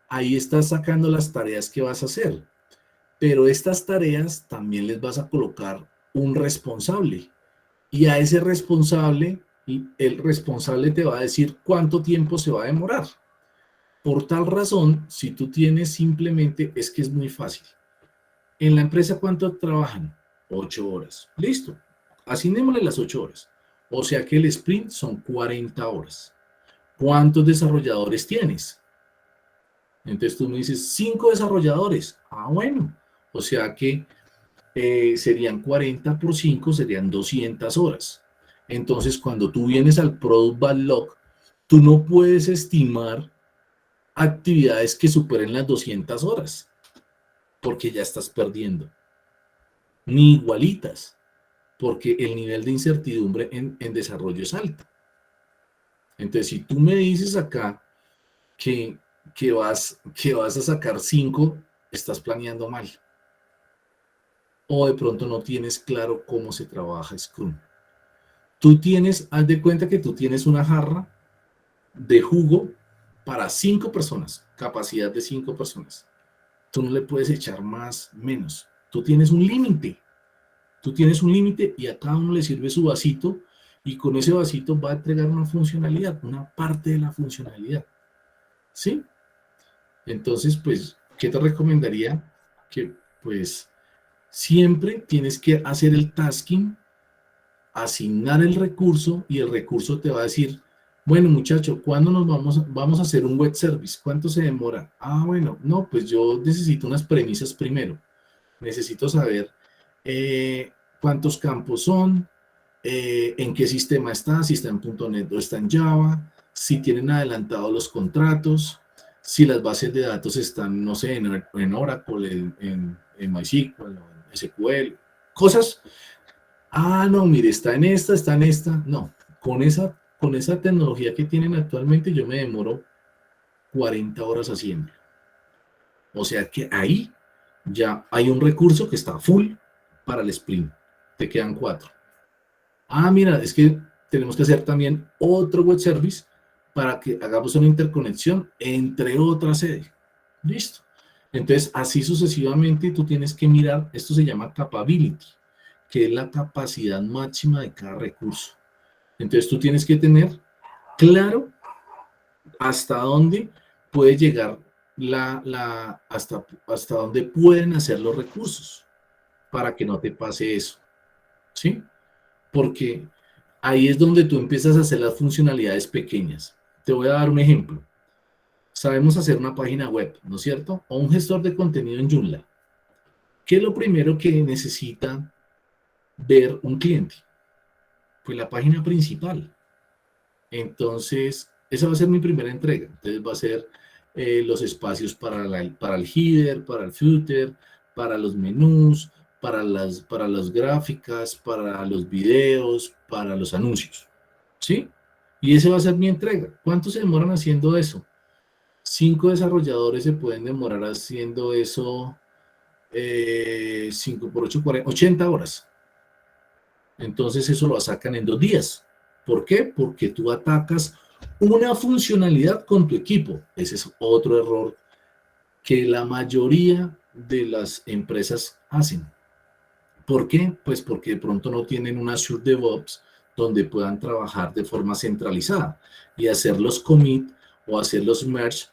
ahí estás sacando las tareas que vas a hacer. Pero estas tareas también les vas a colocar un responsable. Y a ese responsable, el responsable te va a decir cuánto tiempo se va a demorar. Por tal razón, si tú tienes simplemente, es que es muy fácil. En la empresa, ¿cuánto trabajan? 8 horas. Listo. Asignémosle las 8 horas. O sea que el sprint son 40 horas. ¿Cuántos desarrolladores tienes? Entonces tú me dices, 5 desarrolladores. Ah, bueno. O sea que serían 40 por 5, serían 200 horas. Entonces, cuando tú vienes al Product Backlog, tú no puedes estimar actividades que superen las 200 horas, porque ya estás perdiendo. Ni igualitas, porque el nivel de incertidumbre en desarrollo es alto. Entonces, si tú me dices acá que, que vas a sacar 5, estás planeando mal. O de pronto no tienes claro cómo se trabaja Scrum. Haz de cuenta que tú tienes una jarra de jugo para 5 personas, capacidad de 5 personas. Tú no le puedes echar más, menos. Tú tienes un límite. Tú tienes un límite y a cada uno le sirve su vasito y con ese vasito va a entregar una funcionalidad, una parte de la funcionalidad. ¿Sí? Entonces, pues, ¿qué te recomendaría? Que, pues, siempre tienes que hacer el tasking, asignar el recurso y el recurso te va a decir, bueno, muchacho, ¿cuándo vamos a hacer un web service? ¿Cuánto se demora? Ah, bueno, no, pues yo necesito unas premisas primero. Necesito saber cuántos campos son, en qué sistema está, si está en .NET o está en Java, si tienen adelantados los contratos, si las bases de datos están, no sé, en Oracle, en MySQL, en SQL, cosas. Ah, no, mire, está en esta. No, con esa tecnología que tienen actualmente, yo me demoro 40 horas haciendo. O sea que ahí ya hay un recurso que está full para el sprint. Te quedan 4. Ah, mira, es que tenemos que hacer también otro web service para que hagamos una interconexión entre otras sedes. Listo. Entonces, así sucesivamente, tú tienes que mirar, esto se llama capability, que es la capacidad máxima de cada recurso. Entonces, tú tienes que tener claro hasta dónde puede llegar hasta dónde pueden hacer los recursos para que no te pase eso, ¿sí? Porque ahí es donde tú empiezas a hacer las funcionalidades pequeñas. Te voy a dar un ejemplo. Sabemos hacer una página web, ¿no es cierto? O un gestor de contenido en Joomla. ¿Qué es lo primero que necesita ver un cliente? Pues la página principal. Entonces, esa va a ser mi primera entrega. Entonces va a ser los espacios para el header, para el footer, para los menús, para las gráficas, para los videos, para los anuncios. ¿Sí? Y ese va a ser mi entrega. ¿Cuánto se demoran haciendo eso? 5 desarrolladores se pueden demorar haciendo eso, 5 por 8, 40, 80 horas. Entonces eso lo sacan en 2 días. ¿Por qué? Porque tú atacas una funcionalidad con tu equipo. Ese es otro error que la mayoría de las empresas hacen. ¿Por qué? Pues porque de pronto no tienen una Azure DevOps donde puedan trabajar de forma centralizada y hacer los commit o hacer los merge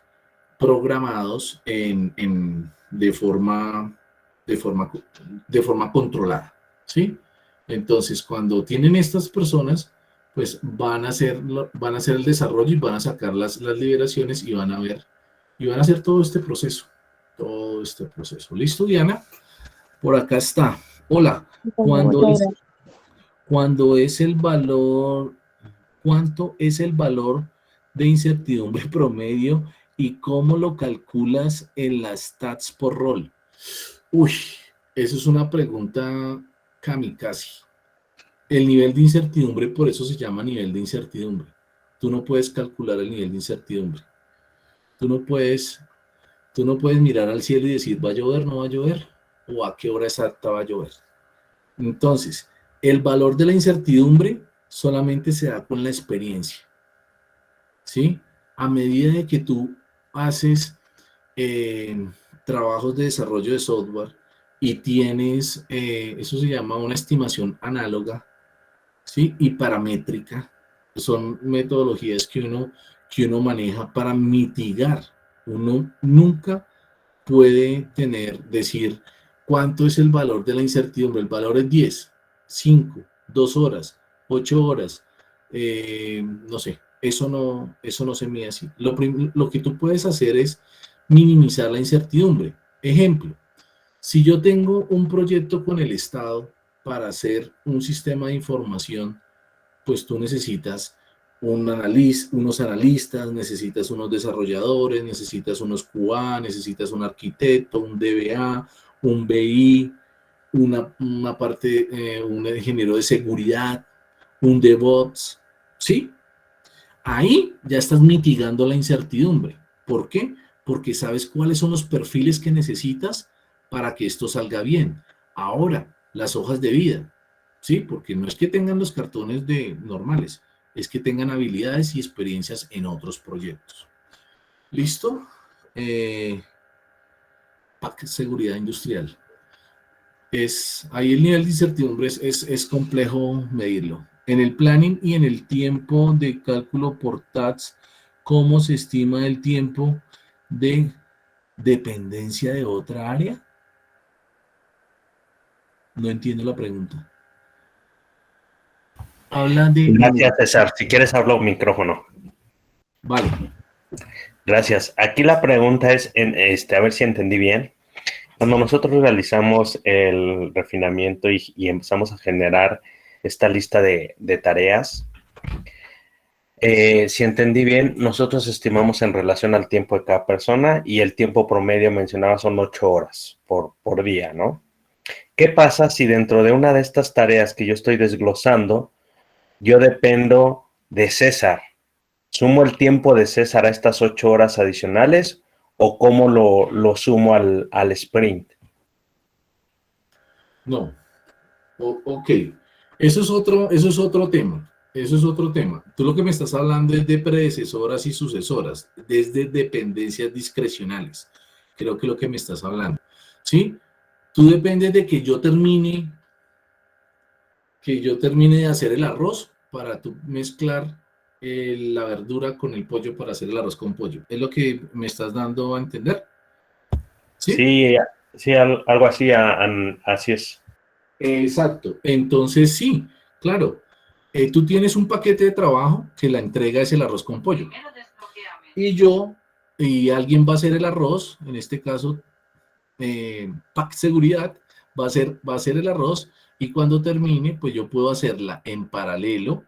programados de forma, de forma controlada, ¿sí? Entonces, cuando tienen estas personas, pues van a hacer el desarrollo y van a sacar las liberaciones y van a ver, y van a hacer todo este proceso. Todo este proceso. ¿Listo, Diana? Por acá está. Hola. ¿Cuándo Muchas es, gracias. cuándo es el valor, cuánto es el valor de incertidumbre promedio y cómo lo calculas en las stats por rol? Uy, eso es una pregunta kamikaze. El nivel de incertidumbre, por eso se llama nivel de incertidumbre. Tú no puedes calcular el nivel de incertidumbre. Tú no puedes, tú no puedes mirar al cielo y decir, ¿va a llover, no va a llover? ¿O a qué hora exacta va a llover? Entonces, el valor de la incertidumbre solamente se da con la experiencia, ¿sí? A medida de que tú haces eh, trabajos de desarrollo de software y tienes, eso se llama una estimación análoga, ¿sí? Y paramétrica, son metodologías que uno maneja para mitigar. Uno nunca puede decir cuánto es el valor de la incertidumbre. El valor es 10, 5, 2 horas, 8 horas, no sé, eso no se mide así. Lo que tú puedes hacer es minimizar la incertidumbre. Ejemplo, si yo tengo un proyecto con el Estado para hacer un sistema de información, pues tú necesitas unos analistas, necesitas unos desarrolladores, necesitas unos QA, necesitas un arquitecto, un DBA, un BI, una parte, un ingeniero de seguridad, un DevOps, ¿sí? Ahí ya estás mitigando la incertidumbre. ¿Por qué? Porque sabes cuáles son los perfiles que necesitas para que esto salga bien. Ahora, las hojas de vida, ¿sí? Porque no es que tengan los cartones de normales, es que tengan habilidades y experiencias en otros proyectos. ¿Listo? PAC Seguridad Industrial. Ahí el nivel de incertidumbre es complejo medirlo. En el planning y en el tiempo de cálculo por TATS, ¿cómo se estima el tiempo de dependencia de otra área? No entiendo la pregunta. Habla de... Gracias, César. Si quieres, hablo micrófono. Vale. Gracias. Aquí la pregunta es, a ver si entendí bien. Cuando nosotros realizamos el refinamiento y empezamos a generar esta lista de tareas, si entendí bien, nosotros estimamos en relación al tiempo de cada persona y el tiempo promedio mencionaba son 8 horas por día, ¿no? ¿Qué pasa si dentro de una de estas tareas que yo estoy desglosando, yo dependo de César? ¿Sumo el tiempo de César a estas 8 horas adicionales o cómo lo sumo al sprint? No. Ok. Eso es otro tema. Eso es otro tema. Tú lo que me estás hablando es de predecesoras y sucesoras, desde dependencias discrecionales. Creo que lo que me estás hablando. ¿Sí? Tú dependes de que yo termine de hacer el arroz para tú mezclar la verdura con el pollo para hacer el arroz con pollo. ¿Es lo que me estás dando a entender? ¿Sí? Sí, sí, algo así, así es. Exacto. Entonces, sí, claro. Tú tienes un paquete de trabajo que la entrega es el arroz con pollo. Y alguien va a hacer el arroz, en este caso, PAC Seguridad, va a hacer el arroz y cuando termine, pues yo puedo hacerla en paralelo.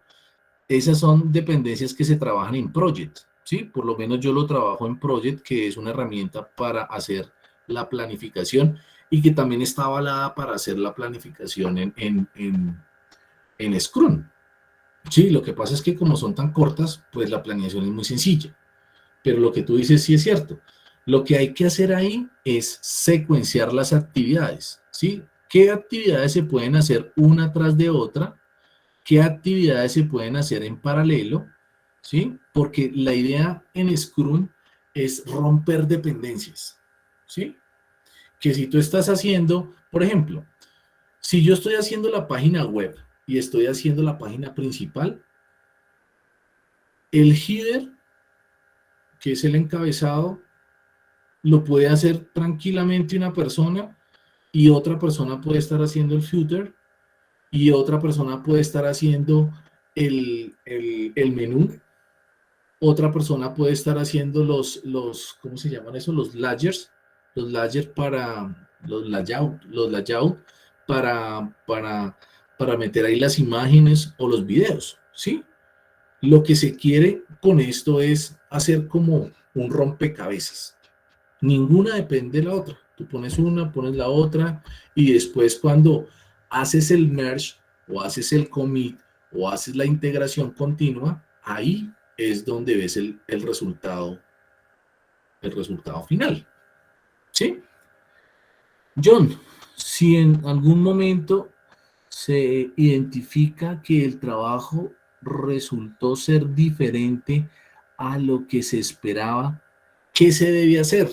Esas son dependencias que se trabajan en Project, ¿sí? Por lo menos yo lo trabajo en Project, que es una herramienta para hacer la planificación y que también está avalada para hacer la planificación en Scrum. Sí, lo que pasa es que como son tan cortas, pues la planeación es muy sencilla. Pero lo que tú dices sí es cierto. Lo que hay que hacer ahí es secuenciar las actividades, ¿sí? ¿Qué actividades se pueden hacer una tras de otra? ¿Qué actividades se pueden hacer en paralelo? ¿Sí? Porque la idea en Scrum es romper dependencias, ¿sí? Que si tú estás haciendo, por ejemplo, Si yo estoy haciendo la página web y estoy haciendo la página principal, el header, que es el encabezado, lo puede hacer tranquilamente una persona y otra persona puede estar haciendo el footer y otra persona puede estar haciendo el menú. Otra persona puede estar haciendo ¿cómo se llaman eso? Los layers para los layout para meter ahí las imágenes o los videos, ¿sí? Lo que se quiere con esto es hacer como un rompecabezas. Ninguna depende de la otra. Tú pones una, pones la otra y después cuando haces el merge o haces el commit o haces la integración continua, ahí es donde ves el resultado final. ¿Sí? John, si en algún momento se identifica que el trabajo resultó ser diferente a lo que se esperaba, ¿qué se debe hacer?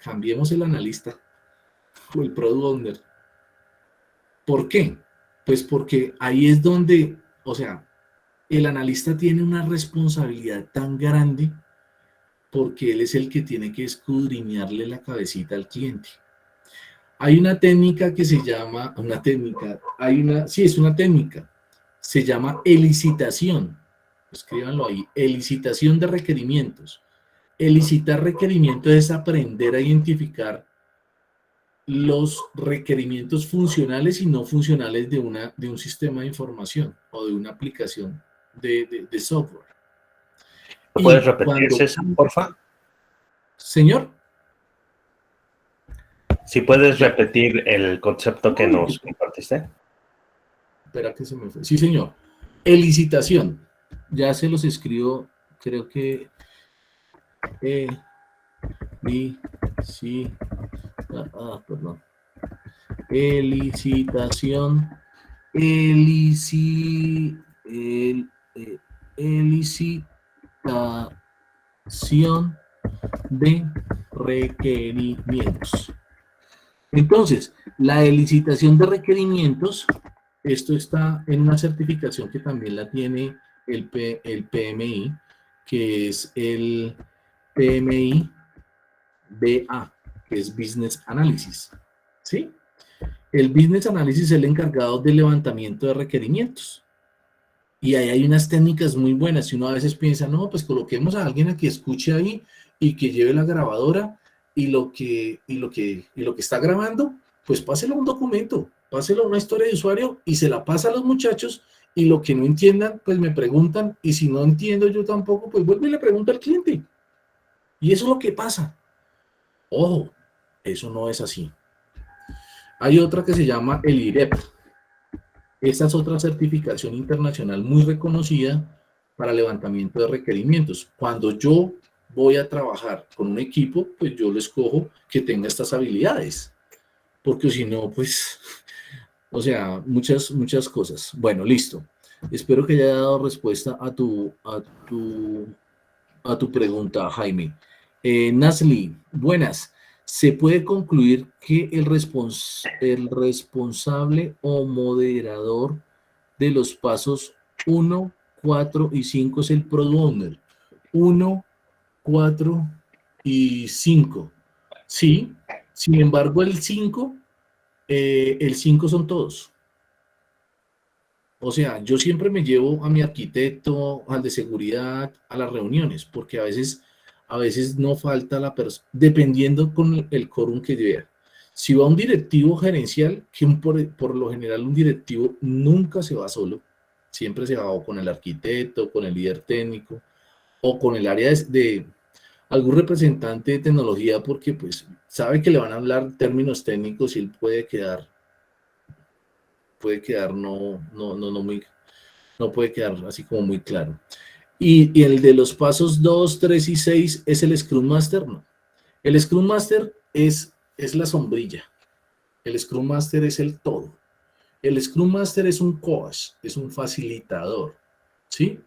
Cambiemos el analista o el product owner. ¿Por qué? Pues porque ahí es donde, o sea, el analista tiene una responsabilidad tan grande porque él es el que tiene que escudriñarle la cabecita al cliente. Hay una técnica que se llama, sí, es una técnica, se llama elicitación. Escríbanlo ahí, elicitación de requerimientos. Elicitar requerimientos es aprender a identificar los requerimientos funcionales y no funcionales de un sistema de información o de una aplicación de software. ¿Puedes repetir, César, porfa? Señor. Si puedes repetir el concepto que nos compartiste. Espera que se me fue. Sí, señor. Elicitación. Ya se los escribo, creo que perdón. Elicitación. Elicitación de requerimientos. Entonces, la elicitación de requerimientos, esto está en una certificación que también la tiene el PMI, que es el PMI BA, que es Business Analysis. ¿Sí? El Business Analysis es el encargado del levantamiento de requerimientos. Y ahí hay unas técnicas muy buenas. Si uno a veces piensa, no, pues coloquemos a alguien a que escuche ahí y que lleve la grabadora y lo que está grabando, pues páselo a un documento, páselo a una historia de usuario y se la pasa a los muchachos y lo que no entiendan, pues me preguntan y si no entiendo yo tampoco, pues vuelvo y le pregunto al cliente. Y eso es lo que pasa. Ojo, eso no es así. Hay otra que se llama el IREP. Esta es otra certificación internacional muy reconocida para levantamiento de requerimientos. Cuando yo voy a trabajar con un equipo, pues yo lo escojo que tenga estas habilidades. Porque si no, pues, o sea, muchas cosas. Bueno, listo. Espero que haya dado respuesta a tu pregunta, Jaime. Nasli, buenas. ¿Se puede concluir que el responsable o moderador de los pasos 1, 4 y 5 es el product owner? 1, 4 y 5. Sí, sin embargo el 5 son todos. O sea, yo siempre me llevo a mi arquitecto, al de seguridad, a las reuniones, porque a veces no falta la persona, dependiendo con el quórum que vea. Si va un directivo gerencial, que por lo general un directivo nunca se va solo, siempre se va o con el arquitecto, con el líder técnico, o con el área de algún representante de tecnología, porque pues sabe que le van a hablar términos técnicos y él puede quedar no puede quedar así como muy claro. Y el de los pasos 2, 3 y 6 es el Scrum Master, no. El Scrum Master es la sombrilla. El Scrum Master es el todo. El Scrum Master es un coach, es un facilitador, ¿sí?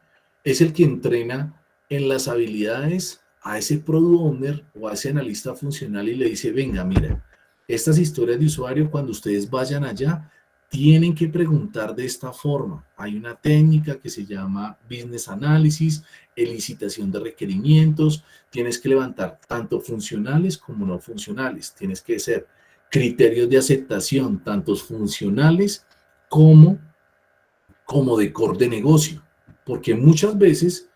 Es el que entrena en las habilidades a ese product owner o a ese analista funcional y le dice, venga, mira, estas historias de usuario, cuando ustedes vayan allá, tienen que preguntar de esta forma. Hay una técnica que se llama Business Analysis, elicitación de requerimientos. Tienes que levantar tanto funcionales como no funcionales. Tienes que hacer criterios de aceptación, tanto funcionales como de core de negocio. Porque muchas veces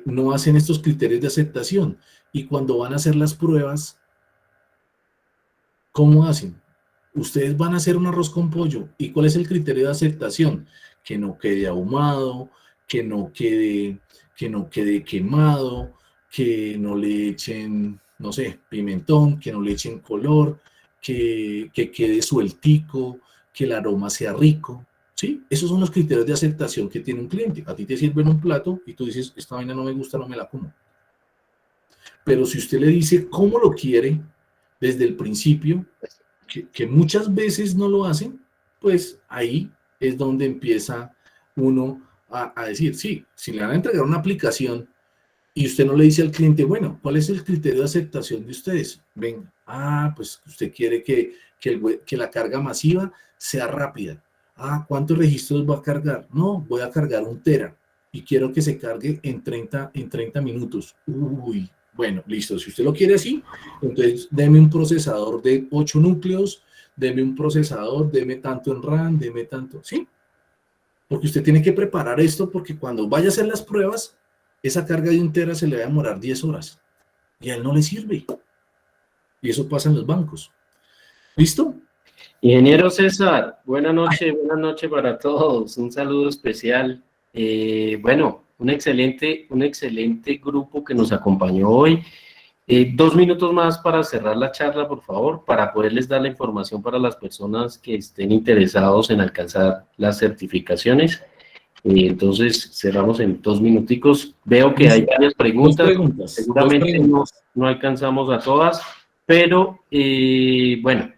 no hacen estos criterios de aceptación. Y cuando van a hacer las pruebas, ¿cómo hacen? Ustedes van a hacer un arroz con pollo. ¿Y cuál es el criterio de aceptación? Que no quede ahumado, que no quede quemado, que no le echen, no sé, pimentón, que no le echen color, que quede sueltico, que el aroma sea rico. ¿Sí? Esos son los criterios de aceptación que tiene un cliente. A ti te sirven un plato y tú dices, esta vaina no me gusta, no me la como. Pero si usted le dice cómo lo quiere desde el principio, que muchas veces no lo hacen, pues ahí es donde empieza uno a decir, sí, si le van a entregar una aplicación y usted no le dice al cliente, bueno, ¿cuál es el criterio de aceptación de ustedes? Venga, pues usted quiere que la carga masiva sea rápida. ¿Cuántos registros va a cargar? No, voy a cargar 1 tera y quiero que se cargue en 30 minutos. Uy, bueno, listo. Si usted lo quiere así, entonces deme un procesador de 8 núcleos, deme un procesador, deme tanto en RAM, deme tanto, ¿sí? Porque usted tiene que preparar esto porque cuando vaya a hacer las pruebas, esa carga de 1 tera se le va a demorar 10 horas y a él no le sirve. Y eso pasa en los bancos. ¿Listo? Ingeniero César, buenas noches para todos, un saludo especial. Bueno, un excelente grupo que nos acompañó hoy. 2 minutos más para cerrar la charla, por favor, para poderles dar la información para las personas que estén interesados en alcanzar las certificaciones. Entonces, cerramos en 2 minuticos. Veo que hay varias preguntas. Seguramente no alcanzamos a todas, pero bueno,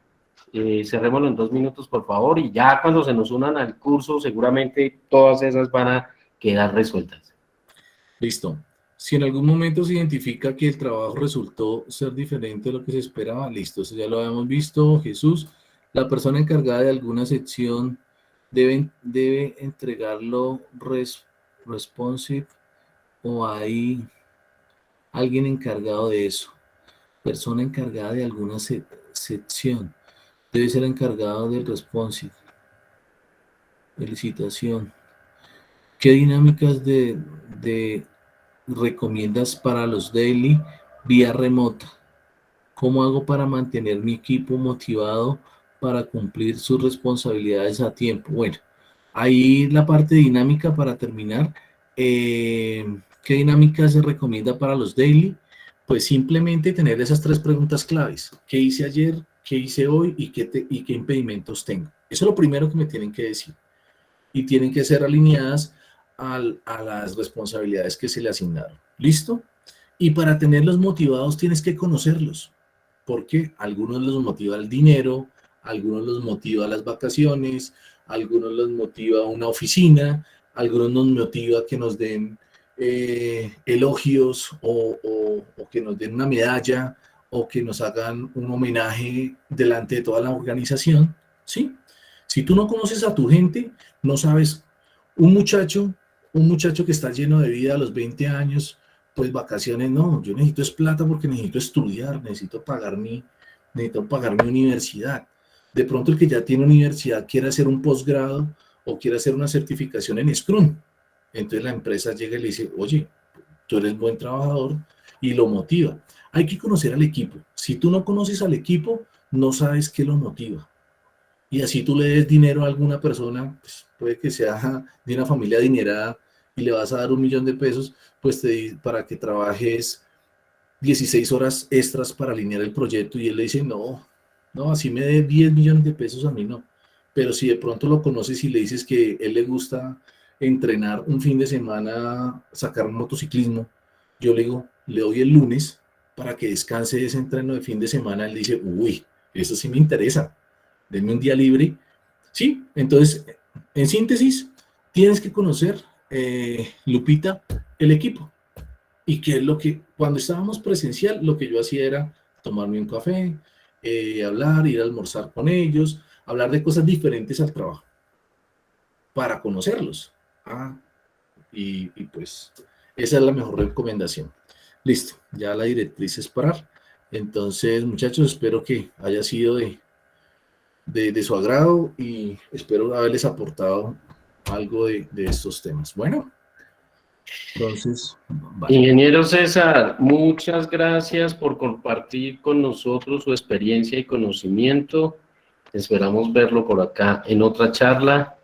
cerrémoslo en 2 minutos, por favor, y ya cuando se nos unan al curso, seguramente todas esas van a quedar resueltas. Listo. Si en algún momento se identifica que el trabajo resultó ser diferente de lo que se esperaba, listo, eso ya lo habíamos visto. Jesús, la persona encargada de alguna sección debe entregarlo responsive o hay alguien encargado de eso. Persona encargada de alguna sección debe ser encargado del responsive. Felicitación. ¿Qué dinámicas de recomiendas para los daily vía remota? ¿Cómo hago para mantener mi equipo motivado para cumplir sus responsabilidades a tiempo? Bueno, ahí la parte dinámica para terminar. ¿Qué dinámica se recomienda para los daily? Pues simplemente tener esas 3 preguntas claves. ¿Qué hice ayer? ¿Qué hice hoy? ¿Y qué impedimentos tengo? Eso es lo primero que me tienen que decir. Y tienen que ser alineadas a las responsabilidades que se le asignaron. ¿Listo? Y para tenerlos motivados tienes que conocerlos, porque algunos los motiva el dinero, algunos los motiva las vacaciones, algunos los motiva una oficina, algunos nos motiva que nos den elogios o que nos den una medalla o que nos hagan un homenaje delante de toda la organización, ¿sí? Si tú no conoces a tu gente, no sabes, un muchacho que está lleno de vida a los 20 años, pues vacaciones no, yo necesito es plata porque necesito estudiar, necesito pagar mi universidad. De pronto el que ya tiene universidad quiere hacer un posgrado o quiere hacer una certificación en Scrum. Entonces la empresa llega y le dice, oye, tú eres buen trabajador y lo motiva. Hay que conocer al equipo. Si tú no conoces al equipo, no sabes qué lo motiva. Y así tú le des dinero a alguna persona, pues puede que sea de una familia adinerada y le vas a dar 1.000.000 de pesos, pues para que trabajes 16 horas extras para alinear el proyecto y él le dice, no, así me dé 10 millones de pesos a mí no. Pero si de pronto lo conoces y le dices que él le gusta entrenar un fin de semana, sacar un motociclismo, yo le digo, le doy el lunes para que descanse ese entreno de fin de semana, él dice, uy, eso sí me interesa, denme un día libre. Sí, entonces, en síntesis, tienes que conocer, Lupita, el equipo. Y que es lo que, cuando estábamos presencial, lo que yo hacía era tomarme un café, hablar, ir a almorzar con ellos, hablar de cosas diferentes al trabajo, para conocerlos. Y pues esa es la mejor recomendación. Listo, ya la directriz es parar. Entonces, muchachos, espero que haya sido de su agrado y espero haberles aportado algo de estos temas. Bueno, entonces, vale. Ingeniero César, muchas gracias por compartir con nosotros su experiencia y conocimiento. Esperamos verlo por acá en otra charla.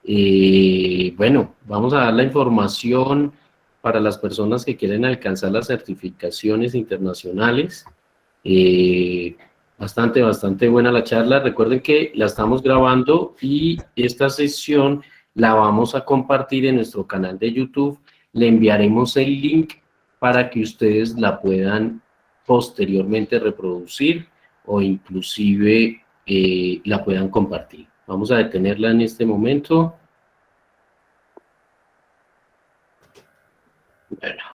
Bueno, vamos a dar la información para las personas que quieren alcanzar las certificaciones internacionales. Bastante buena la charla. Recuerden que la estamos grabando y esta sesión la vamos a compartir en nuestro canal de YouTube. Le enviaremos el link para que ustedes la puedan posteriormente reproducir o inclusive la puedan compartir. Vamos a detenerla en este momento. Bueno.